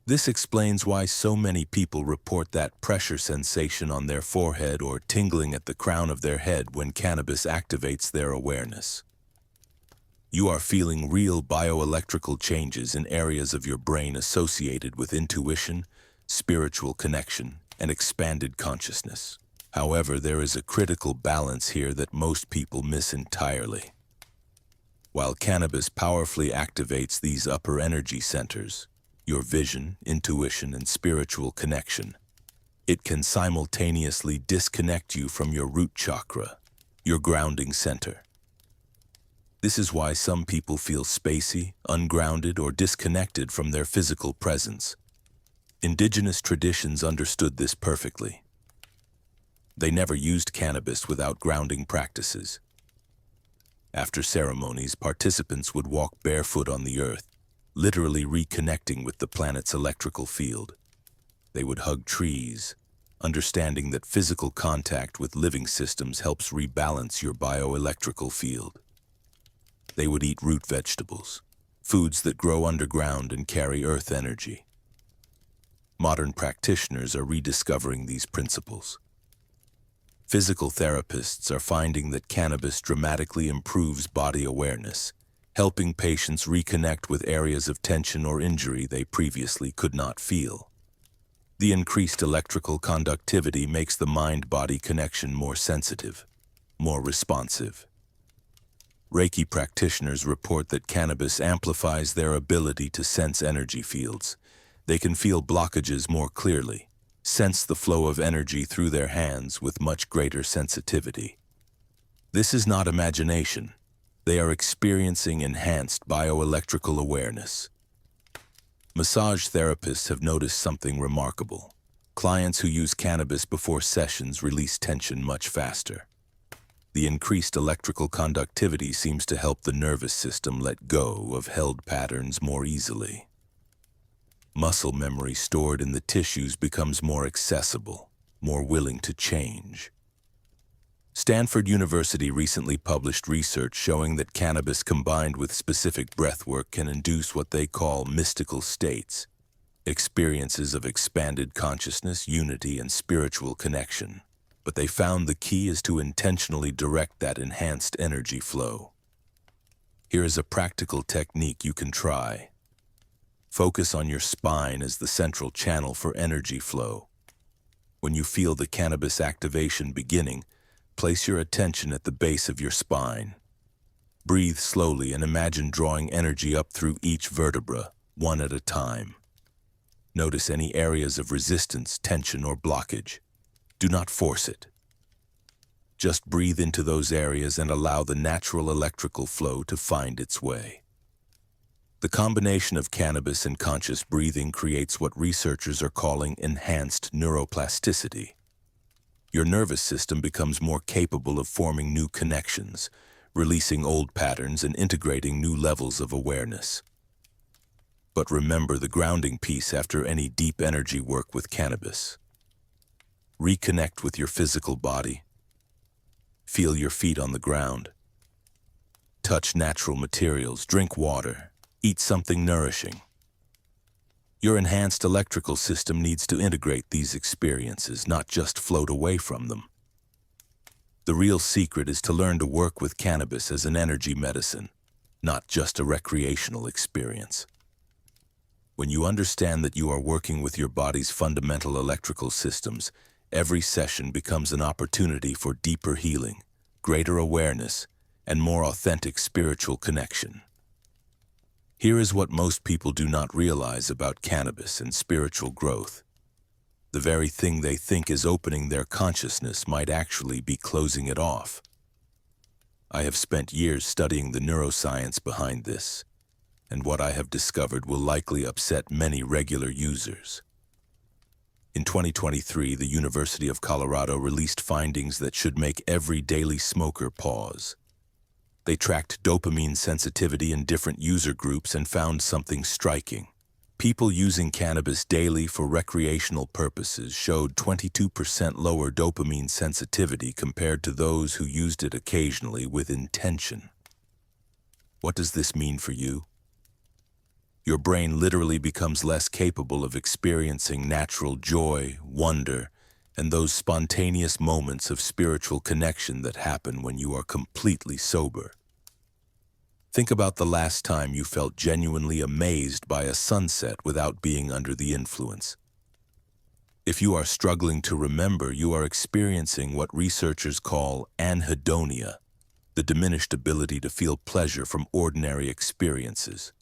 This explains why so many people report that pressure sensation on their forehead or tingling at the crown of their head when cannabis activates their awareness. You are feeling real bioelectrical changes in areas of your brain associated with intuition, spiritual connection, and expanded consciousness. However, there is a critical balance here that most people miss entirely. While cannabis powerfully activates these upper energy centers, your vision, intuition, and spiritual connection, it can simultaneously disconnect you from your root chakra, your grounding center. This is why some people feel spacey, ungrounded, or disconnected from their physical presence. Indigenous traditions understood this perfectly. They never used cannabis without grounding practices. After ceremonies, participants would walk barefoot on the earth, literally reconnecting with the planet's electrical field. They would hug trees, understanding that physical contact with living systems helps rebalance your bioelectrical field. They would eat root vegetables, foods that grow underground and carry earth energy. Modern practitioners are rediscovering these principles. Physical therapists are finding that cannabis dramatically improves body awareness, helping patients reconnect with areas of tension or injury they previously could not feel. The increased electrical conductivity makes the mind-body connection more sensitive, more responsive. Reiki practitioners report that cannabis amplifies their ability to sense energy fields. They can feel blockages more clearly, sense the flow of energy through their hands with much greater sensitivity. This is not imagination. They are experiencing enhanced bioelectrical awareness. Massage therapists have noticed something remarkable. Clients who use cannabis before sessions release tension much faster. The increased electrical conductivity seems to help the nervous system let go of held patterns more easily. Muscle memory stored in the tissues becomes more accessible, more willing to change. Stanford University recently published research showing that cannabis combined with specific breathwork can induce what they call mystical states, experiences of expanded consciousness, unity, and spiritual connection. But they found the key is to intentionally direct that enhanced energy flow. Here is a practical technique you can try. Focus on your spine as the central channel for energy flow. When you feel the cannabis activation beginning, place your attention at the base of your spine. Breathe slowly and imagine drawing energy up through each vertebra, one at a time. Notice any areas of resistance, tension, or blockage. Do not force it. Just breathe into those areas and allow the natural electrical flow to find its way. The combination of cannabis and conscious breathing creates what researchers are calling enhanced neuroplasticity. Your nervous system becomes more capable of forming new connections, releasing old patterns and integrating new levels of awareness. But remember the grounding piece after any deep energy work with cannabis. Reconnect with your physical body. Feel your feet on the ground. Touch natural materials, drink water, eat something nourishing. Your enhanced electrical system needs to integrate these experiences, not just float away from them. The real secret is to learn to work with cannabis as an energy medicine, not just a recreational experience. When you understand that you are working with your body's fundamental electrical systems, every session becomes an opportunity for deeper healing, greater awareness, and more authentic spiritual connection. Here is what most people do not realize about cannabis and spiritual growth. The very thing they think is opening their consciousness might actually be closing it off. I have spent years studying the neuroscience behind this, and what I have discovered will likely upset many regular users. In 2023, the University of Colorado released findings that should make every daily smoker pause. They tracked dopamine sensitivity in different user groups and found something striking. People using cannabis daily for recreational purposes showed 22% lower dopamine sensitivity compared to those who used it occasionally with intention. What does this mean for you? Your brain literally becomes less capable of experiencing natural joy, wonder, and those spontaneous moments of spiritual connection that happen when you are completely sober. Think about the last time you felt genuinely amazed by a sunset without being under the influence. If you are struggling to remember, you are experiencing what researchers call anhedonia, the diminished ability to feel pleasure from ordinary experiences.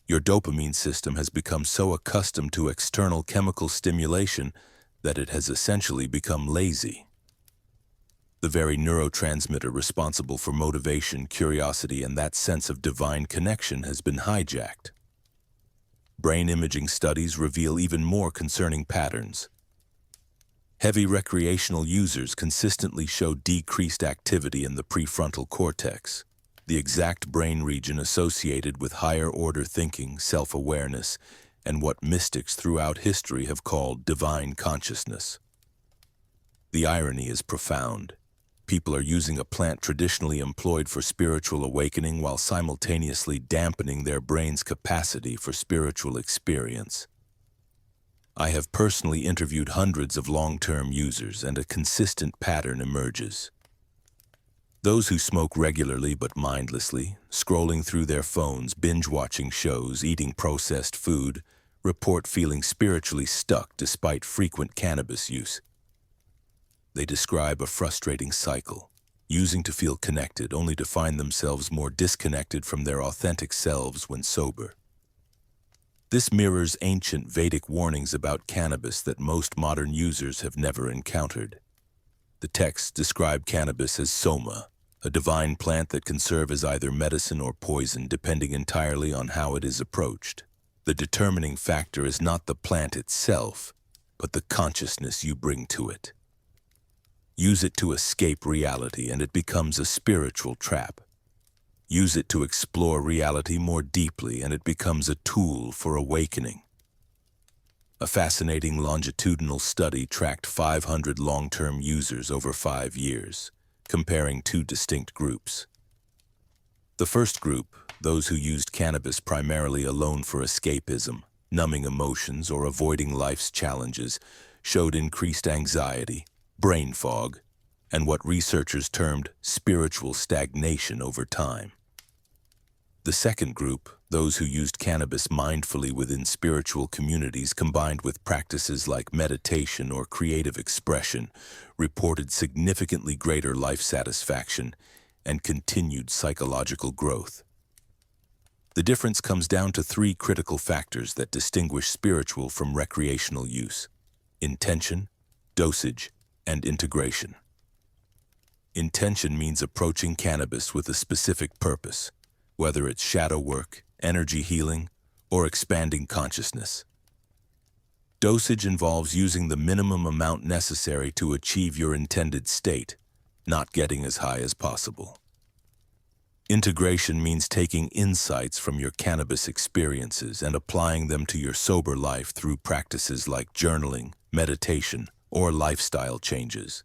Your dopamine system has become so accustomed to external chemical stimulation that it has essentially become lazy. The very neurotransmitter responsible for motivation, curiosity, and that sense of divine connection has been hijacked. Brain imaging studies reveal even more concerning patterns. Heavy recreational users consistently show decreased activity in the prefrontal cortex, the exact brain region associated with higher-order thinking, self-awareness, and what mystics throughout history have called divine consciousness. The irony is profound. People are using a plant traditionally employed for spiritual awakening while simultaneously dampening their brain's capacity for spiritual experience. I have personally interviewed hundreds of long-term users, and a consistent pattern emerges. Those who smoke regularly but mindlessly, scrolling through their phones, binge-watching shows, eating processed food, report feeling spiritually stuck despite frequent cannabis use. They describe a frustrating cycle, using to feel connected only to find themselves more disconnected from their authentic selves when sober. This mirrors ancient Vedic warnings about cannabis that most modern users have never encountered. The texts describe cannabis as soma, a divine plant that can serve as either medicine or poison depending entirely on how it is approached. The determining factor is not the plant itself, but the consciousness you bring to it. Use it to escape reality and it becomes a spiritual trap. Use it to explore reality more deeply and it becomes a tool for awakening. A fascinating longitudinal study tracked 500 long-term users over 5 years, comparing two distinct groups. The first group, those who used cannabis primarily alone for escapism, numbing emotions, or avoiding life's challenges, showed increased anxiety, brain fog, and what researchers termed spiritual stagnation over time. The second group, those who used cannabis mindfully within spiritual communities combined with practices like meditation or creative expression, reported significantly greater life satisfaction and continued psychological growth. The difference comes down to 3 critical factors that distinguish spiritual from recreational use: intention, dosage, and integration. Intention means approaching cannabis with a specific purpose, whether it's shadow work, energy healing, or expanding consciousness. Dosage involves using the minimum amount necessary to achieve your intended state, not getting as high as possible. Integration means taking insights from your cannabis experiences and applying them to your sober life through practices like journaling, meditation, or lifestyle changes.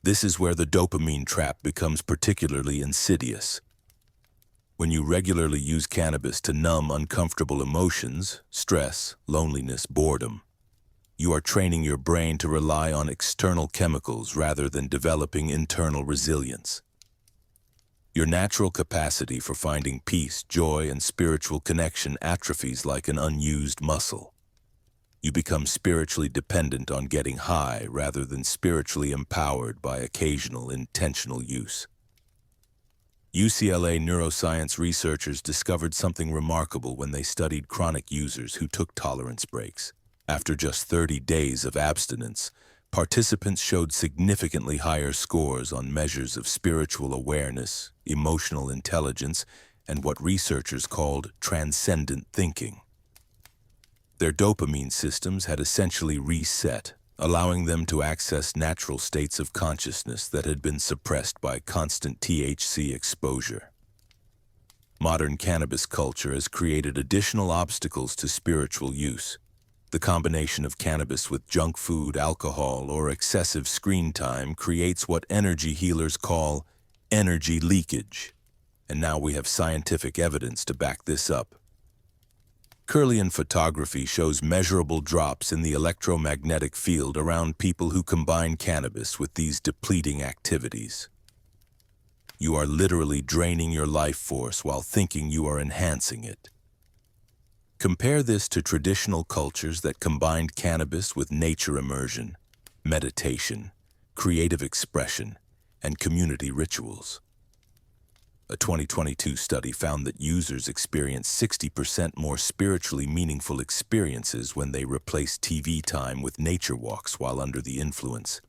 This is where the dopamine trap becomes particularly insidious. When you regularly use cannabis to numb uncomfortable emotions, stress, loneliness, boredom, you are training your brain to rely on external chemicals rather than developing internal resilience. Your natural capacity for finding peace, joy, and spiritual connection atrophies like an unused muscle. You become spiritually dependent on getting high rather than spiritually empowered by occasional intentional use. UCLA neuroscience researchers discovered something remarkable when they studied chronic users who took tolerance breaks. After just 30 days of abstinence, participants showed significantly higher scores on measures of spiritual awareness, emotional intelligence, and what researchers called transcendent thinking. Their dopamine systems had essentially reset, allowing them to access natural states of consciousness that had been suppressed by constant THC exposure. Modern cannabis culture has created additional obstacles to spiritual use. The combination of cannabis with junk food, alcohol, or excessive screen time creates what energy healers call energy leakage. And now we have scientific evidence to back this up. Kirlian photography shows measurable drops in the electromagnetic field around people who combine cannabis with these depleting activities. You are literally draining your life force while thinking you are enhancing it. Compare this to traditional cultures that combined cannabis with nature immersion, meditation, creative expression, and community rituals. A 2022 study found that users experienced 60% more spiritually meaningful experiences when they replaced TV time with nature walks while under the influence.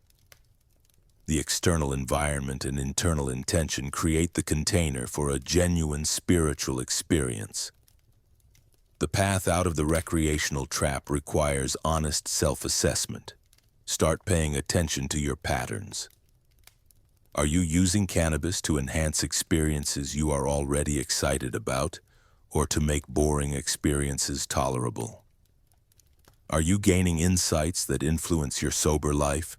The external environment and internal intention create the container for a genuine spiritual experience. The path out of the recreational trap requires honest self-assessment. Start paying attention to your patterns. Are you using cannabis to enhance experiences you are already excited about, or to make boring experiences tolerable? Are you gaining insights that influence your sober life,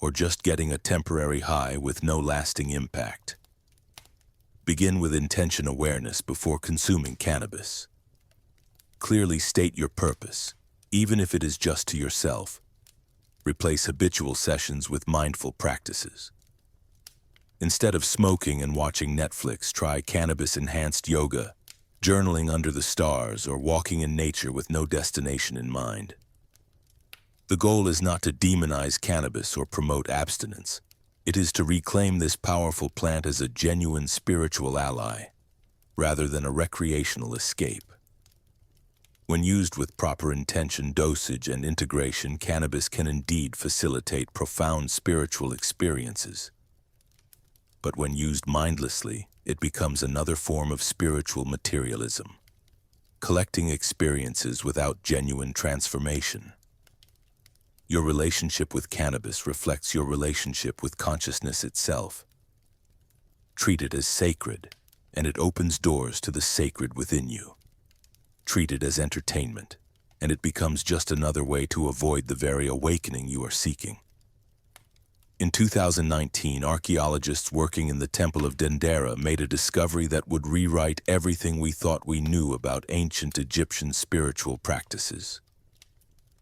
or just getting a temporary high with no lasting impact? Begin with intention awareness before consuming cannabis. Clearly state your purpose, even if it is just to yourself. Replace habitual sessions with mindful practices. Instead of smoking and watching Netflix, try cannabis-enhanced yoga, journaling under the stars, or walking in nature with no destination in mind. The goal is not to demonize cannabis or promote abstinence. It is to reclaim this powerful plant as a genuine spiritual ally, rather than a recreational escape. When used with proper intention, dosage, and integration, cannabis can indeed facilitate profound spiritual experiences. But when used mindlessly, it becomes another form of spiritual materialism, collecting experiences without genuine transformation. Your relationship with cannabis reflects your relationship with consciousness itself. Treat it as sacred, and it opens doors to the sacred within you. Treat it as entertainment, and it becomes just another way to avoid the very awakening you are seeking. In 2019, archaeologists working in the Temple of Dendera made a discovery that would rewrite everything we thought we knew about ancient Egyptian spiritual practices.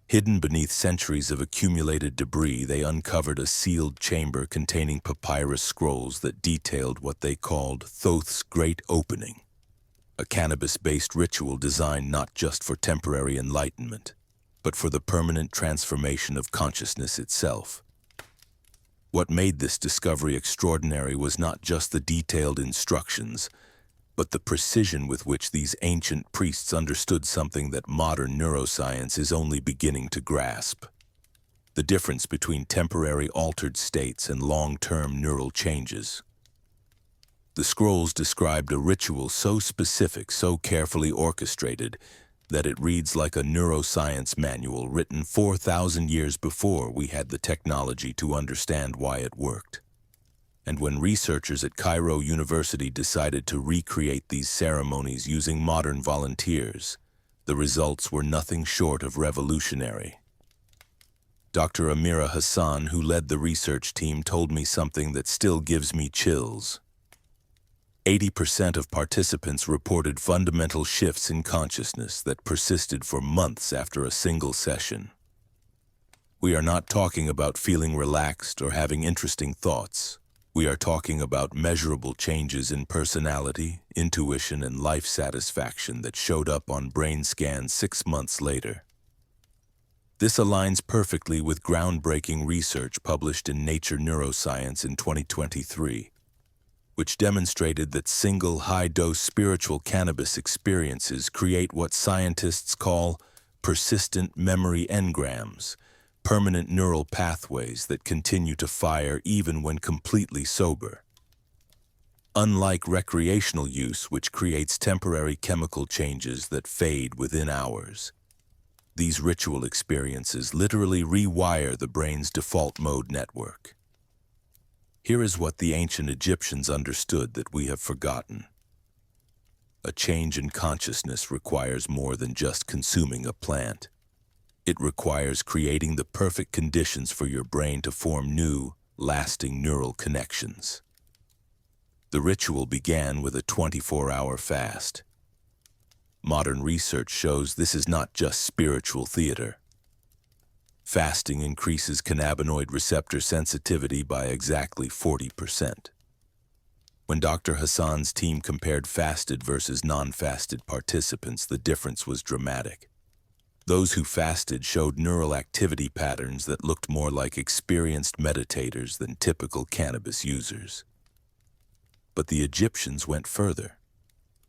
Hidden beneath centuries of accumulated debris, they uncovered a sealed chamber containing papyrus scrolls that detailed what they called Thoth's Great Opening, a cannabis-based ritual designed not just for temporary enlightenment, but for the permanent transformation of consciousness itself. What made this discovery extraordinary was not just the detailed instructions, but the precision with which these ancient priests understood something that modern neuroscience is only beginning to grasp: the difference between temporary altered states and long-term neural changes. The scrolls described a ritual so specific, so carefully orchestrated, that it reads like a neuroscience manual written 4,000 years before we had the technology to understand why it worked. And when researchers at Cairo University decided to recreate these ceremonies using modern volunteers, the results were nothing short of revolutionary. Dr. Amira Hassan, who led the research team, told me something that still gives me chills. 80% of participants reported fundamental shifts in consciousness that persisted for months after a single session. We are not talking about feeling relaxed or having interesting thoughts. We are talking about measurable changes in personality, intuition, and life satisfaction that showed up on brain scans 6 months later. This aligns perfectly with groundbreaking research published in Nature Neuroscience in 2023. Which demonstrated that single high-dose spiritual cannabis experiences create what scientists call persistent memory engrams, permanent neural pathways that continue to fire even when completely sober. Unlike recreational use, which creates temporary chemical changes that fade within hours, these ritual experiences literally rewire the brain's default mode network. Here is what the ancient Egyptians understood that we have forgotten. A change in consciousness requires more than just consuming a plant. It requires creating the perfect conditions for your brain to form new, lasting neural connections. The ritual began with a 24-hour fast. Modern research shows this is not just spiritual theater. Fasting increases cannabinoid receptor sensitivity by exactly 40%. When Dr. Hassan's team compared fasted versus non-fasted participants, the difference was dramatic. Those who fasted showed neural activity patterns that looked more like experienced meditators than typical cannabis users. But the Egyptians went further.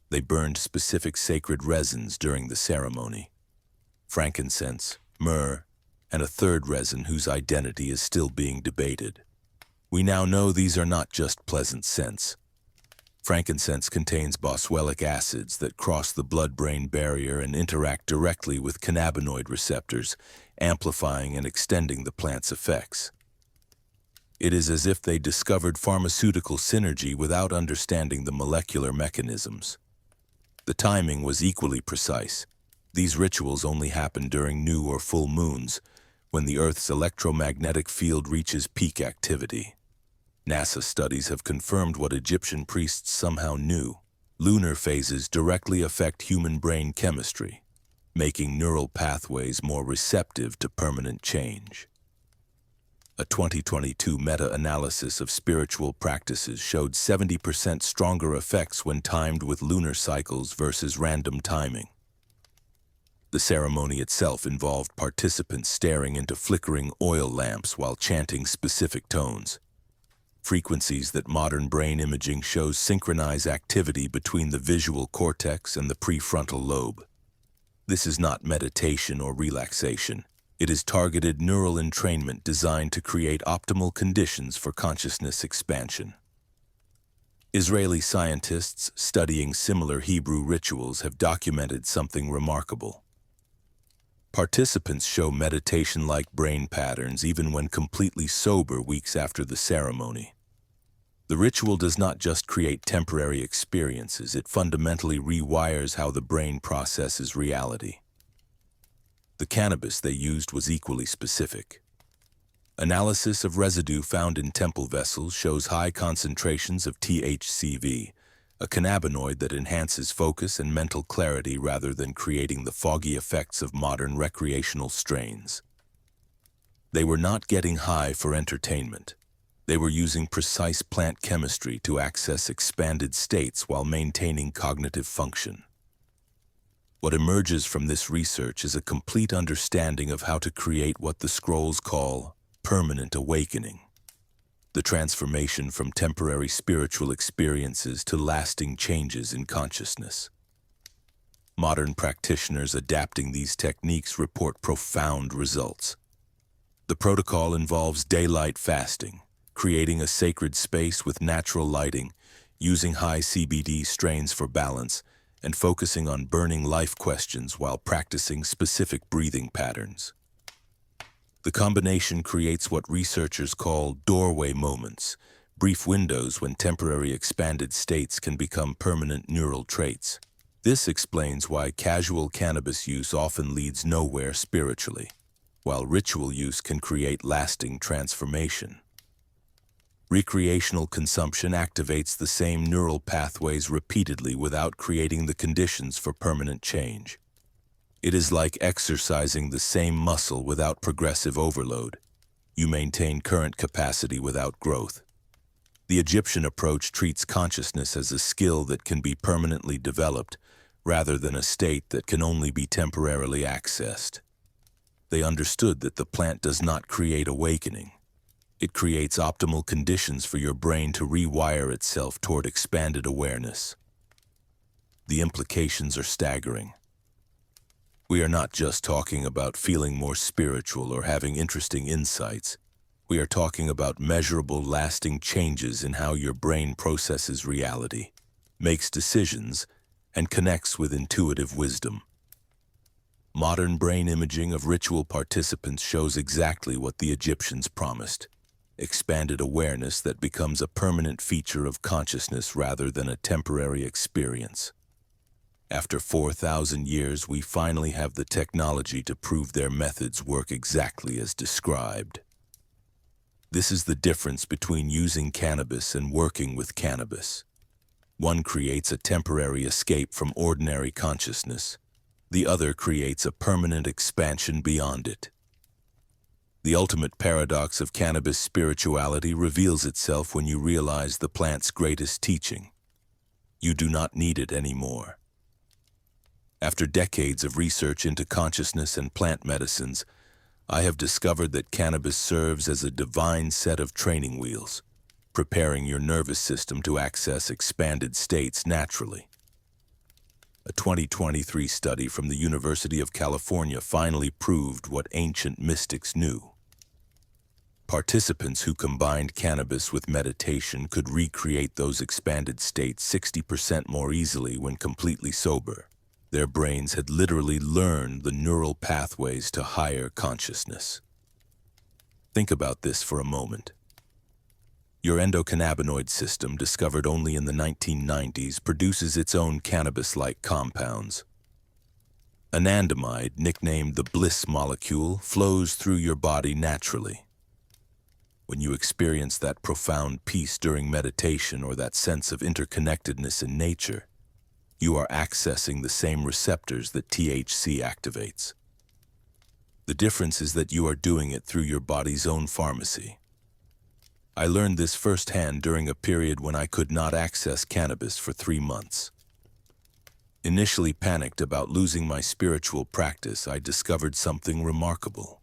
They burned specific sacred resins during the ceremony: frankincense, myrrh, and a third resin whose identity is still being debated. We now know these are not just pleasant scents. Frankincense contains boswellic acids that cross the blood-brain barrier and interact directly with cannabinoid receptors, amplifying and extending the plant's effects. It is as if they discovered pharmaceutical synergy without understanding the molecular mechanisms. The timing was equally precise. These rituals only happen during new or full moons, when the Earth's electromagnetic field reaches peak activity. NASA studies have confirmed what Egyptian priests somehow knew. Lunar phases directly affect human brain chemistry, making neural pathways more receptive to permanent change. A 2022 meta-analysis of spiritual practices showed 70% stronger effects when timed with lunar cycles versus random timing. The ceremony itself involved participants staring into flickering oil lamps while chanting specific tones, frequencies that modern brain imaging shows synchronize activity between the visual cortex and the prefrontal lobe. This is not meditation or relaxation. It is targeted neural entrainment designed to create optimal conditions for consciousness expansion. Israeli scientists studying similar Hebrew rituals have documented something remarkable. Participants show meditation-like brain patterns even when completely sober weeks after the ceremony. The ritual does not just create temporary experiences, it fundamentally rewires how the brain processes reality. The cannabis they used was equally specific. Analysis of residue found in temple vessels shows high concentrations of THCV, a cannabinoid that enhances focus and mental clarity rather than creating the foggy effects of modern recreational strains. They were not getting high for entertainment. They were using precise plant chemistry to access expanded states while maintaining cognitive function. What emerges from this research is a complete understanding of how to create what the scrolls call permanent awakening, the transformation from temporary spiritual experiences to lasting changes in consciousness. Modern practitioners adapting these techniques report profound results. The protocol involves daylight fasting, creating a sacred space with natural lighting, using high CBD strains for balance, and focusing on burning life questions while practicing specific breathing patterns. The combination creates what researchers call doorway moments, brief windows when temporary expanded states can become permanent neural traits. This explains why casual cannabis use often leads nowhere spiritually, while ritual use can create lasting transformation. Recreational consumption activates the same neural pathways repeatedly without creating the conditions for permanent change. It is like exercising the same muscle without progressive overload. You maintain current capacity without growth. The Egyptian approach treats consciousness as a skill that can be permanently developed, rather than a state that can only be temporarily accessed. They understood that the plant does not create awakening. It creates optimal conditions for your brain to rewire itself toward expanded awareness. The implications are staggering. We are not just talking about feeling more spiritual or having interesting insights. We are talking about measurable, lasting changes in how your brain processes reality, makes decisions, and connects with intuitive wisdom. Modern brain imaging of ritual participants shows exactly what the Egyptians promised: expanded awareness that becomes a permanent feature of consciousness rather than a temporary experience. After 4,000 years, we finally have the technology to prove their methods work exactly as described. This is the difference between using cannabis and working with cannabis. One creates a temporary escape from ordinary consciousness. The other creates a permanent expansion beyond it. The ultimate paradox of cannabis spirituality reveals itself when you realize the plant's greatest teaching. You do not need it anymore. After decades of research into consciousness and plant medicines, I have discovered that cannabis serves as a divine set of training wheels, preparing your nervous system to access expanded states naturally. A 2023 study from the University of California finally proved what ancient mystics knew. Participants who combined cannabis with meditation could recreate those expanded states 60% more easily when completely sober. Their brains had literally learned the neural pathways to higher consciousness. Think about this for a moment. Your endocannabinoid system, discovered only in the 1990s, produces its own cannabis-like compounds. Anandamide, nicknamed the bliss molecule, flows through your body naturally. When you experience that profound peace during meditation or that sense of interconnectedness in nature, you are accessing the same receptors that THC activates. The difference is that you are doing it through your body's own pharmacy. I learned this firsthand during a period when I could not access cannabis for 3 months. Initially panicked about losing my spiritual practice, I discovered something remarkable.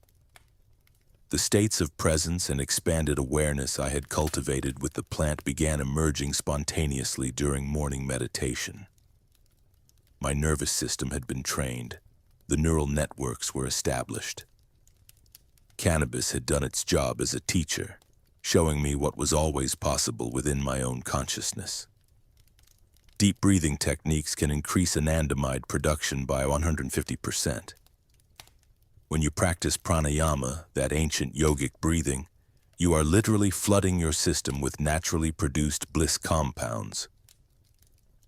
The states of presence and expanded awareness I had cultivated with the plant began emerging spontaneously during morning meditation. My nervous system had been trained. The neural networks were established. Cannabis had done its job as a teacher, showing me what was always possible within my own consciousness. Deep breathing techniques can increase anandamide production by 150%. When you practice pranayama, that ancient yogic breathing, you are literally flooding your system with naturally produced bliss compounds.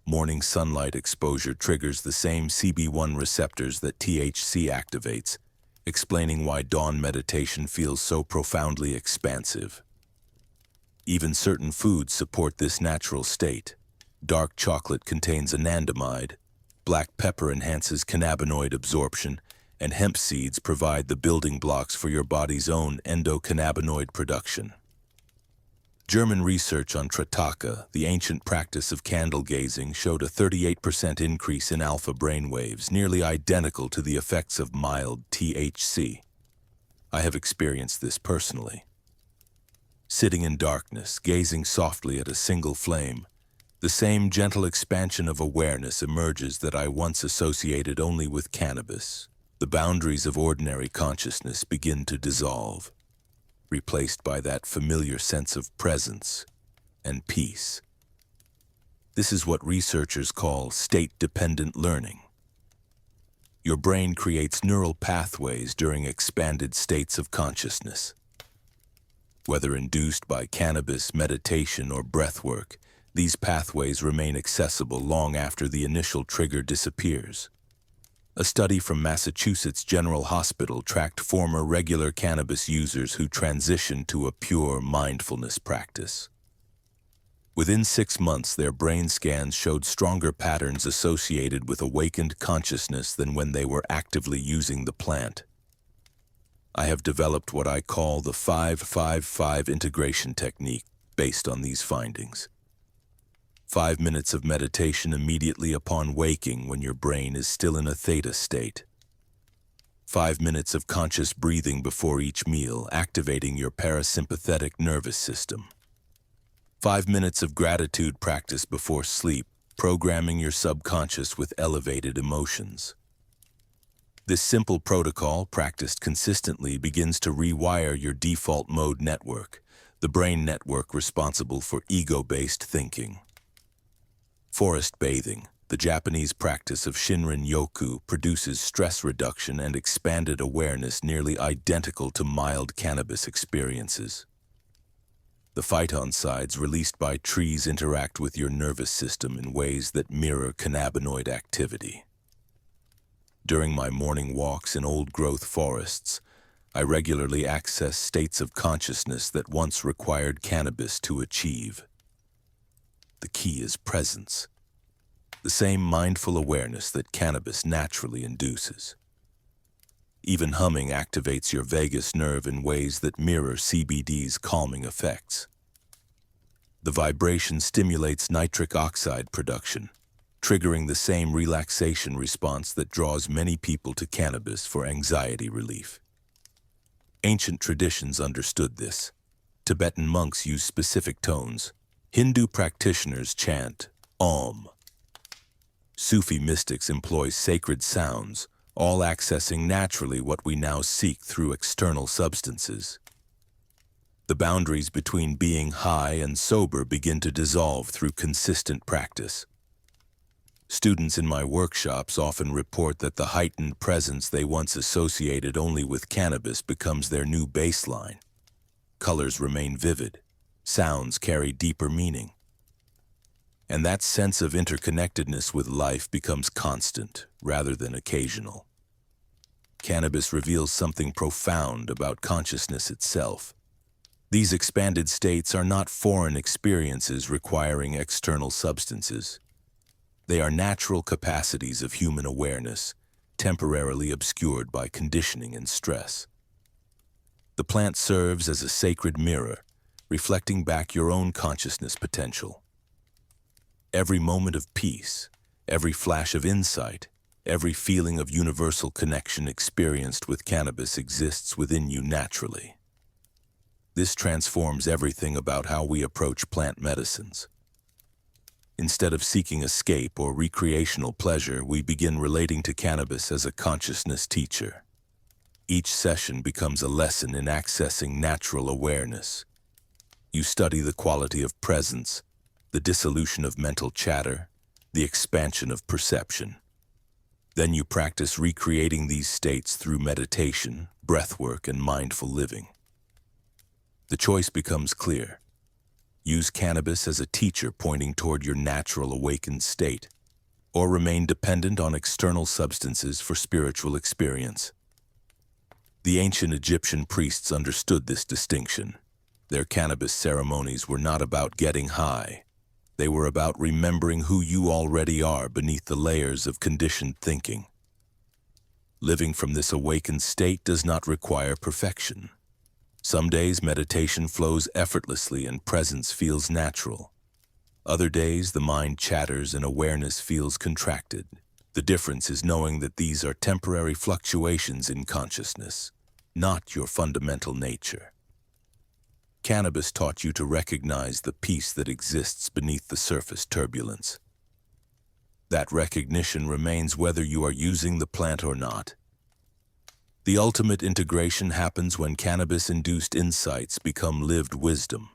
Morning sunlight exposure triggers the same CB1 receptors that THC activates, explaining why dawn meditation feels so profoundly expansive. Even certain foods support this natural state. Dark chocolate contains anandamide, black pepper enhances cannabinoid absorption, and hemp seeds provide the building blocks for your body's own endocannabinoid production. German research on Trataka, the ancient practice of candle gazing, showed a 38% increase in alpha brainwaves, nearly identical to the effects of mild THC. I have experienced this personally. Sitting in darkness, gazing softly at a single flame, the same gentle expansion of awareness emerges that I once associated only with cannabis. The boundaries of ordinary consciousness begin to dissolve, replaced by that familiar sense of presence and peace. This is what researchers call state-dependent learning. Your brain creates neural pathways during expanded states of consciousness. Whether induced by cannabis, meditation, or breathwork, these pathways remain accessible long after the initial trigger disappears. A study from Massachusetts General Hospital tracked former regular cannabis users who transitioned to a pure mindfulness practice. Within 6 months, their brain scans showed stronger patterns associated with awakened consciousness than when they were actively using the plant. I have developed what I call the 5-5-5 integration technique based on these findings. 5 minutes of meditation immediately upon waking when your brain is still in a theta state. 5 minutes of conscious breathing before each meal, activating your parasympathetic nervous system. 5 minutes of gratitude practice before sleep, programming your subconscious with elevated emotions. This simple protocol, practiced consistently, begins to rewire your default mode network, the brain network responsible for ego-based thinking. Forest bathing, the Japanese practice of Shinrin-yoku, produces stress reduction and expanded awareness nearly identical to mild cannabis experiences. The phytoncides released by trees interact with your nervous system in ways that mirror cannabinoid activity. During my morning walks in old-growth forests, I regularly access states of consciousness that once required cannabis to achieve. The key is presence, the same mindful awareness that cannabis naturally induces. Even humming activates your vagus nerve in ways that mirror CBD's calming effects. The vibration stimulates nitric oxide production, triggering the same relaxation response that draws many people to cannabis for anxiety relief. Ancient traditions understood this. Tibetan monks use specific tones. Hindu practitioners chant Om. Sufi mystics employ sacred sounds, all accessing naturally what we now seek through external substances. The boundaries between being high and sober begin to dissolve through consistent practice. Students in my workshops often report that the heightened presence they once associated only with cannabis becomes their new baseline. Colors remain vivid, sounds carry deeper meaning, and that sense of interconnectedness with life becomes constant rather than occasional. Cannabis reveals something profound about consciousness itself. These expanded states are not foreign experiences requiring external substances. They are natural capacities of human awareness, temporarily obscured by conditioning and stress. The plant serves as a sacred mirror, reflecting back your own consciousness potential. Every moment of peace, every flash of insight, every feeling of universal connection experienced with cannabis exists within you naturally. This transforms everything about how we approach plant medicines. Instead of seeking escape or recreational pleasure, we begin relating to cannabis as a consciousness teacher. Each session becomes a lesson in accessing natural awareness. You study the quality of presence, the dissolution of mental chatter, the expansion of perception. Then you practice recreating these states through meditation, breathwork, and mindful living. The choice becomes clear. Use cannabis as a teacher pointing toward your natural awakened state, or remain dependent on external substances for spiritual experience. The ancient Egyptian priests understood this distinction. Their cannabis ceremonies were not about getting high. They were about remembering who you already are beneath the layers of conditioned thinking. Living from this awakened state does not require perfection. Some days meditation flows effortlessly and presence feels natural. Other days the mind chatters and awareness feels contracted. The difference is knowing that these are temporary fluctuations in consciousness, not your fundamental nature. Cannabis taught you to recognize the peace that exists beneath the surface turbulence. That recognition remains whether you are using the plant or not. The ultimate integration happens when cannabis-induced insights become lived wisdom.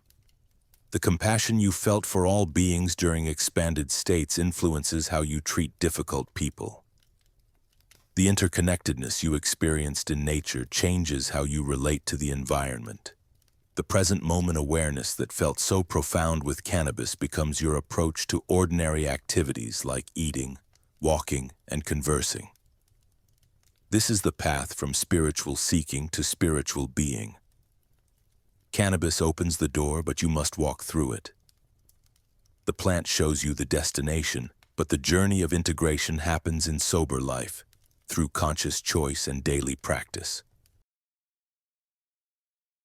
The compassion you felt for all beings during expanded states influences how you treat difficult people. The interconnectedness you experienced in nature changes how you relate to the environment. The present moment awareness that felt so profound with cannabis becomes your approach to ordinary activities like eating, walking, and conversing. This is the path from spiritual seeking to spiritual being. Cannabis opens the door, but you must walk through it. The plant shows you the destination, but the journey of integration happens in sober life, through conscious choice and daily practice.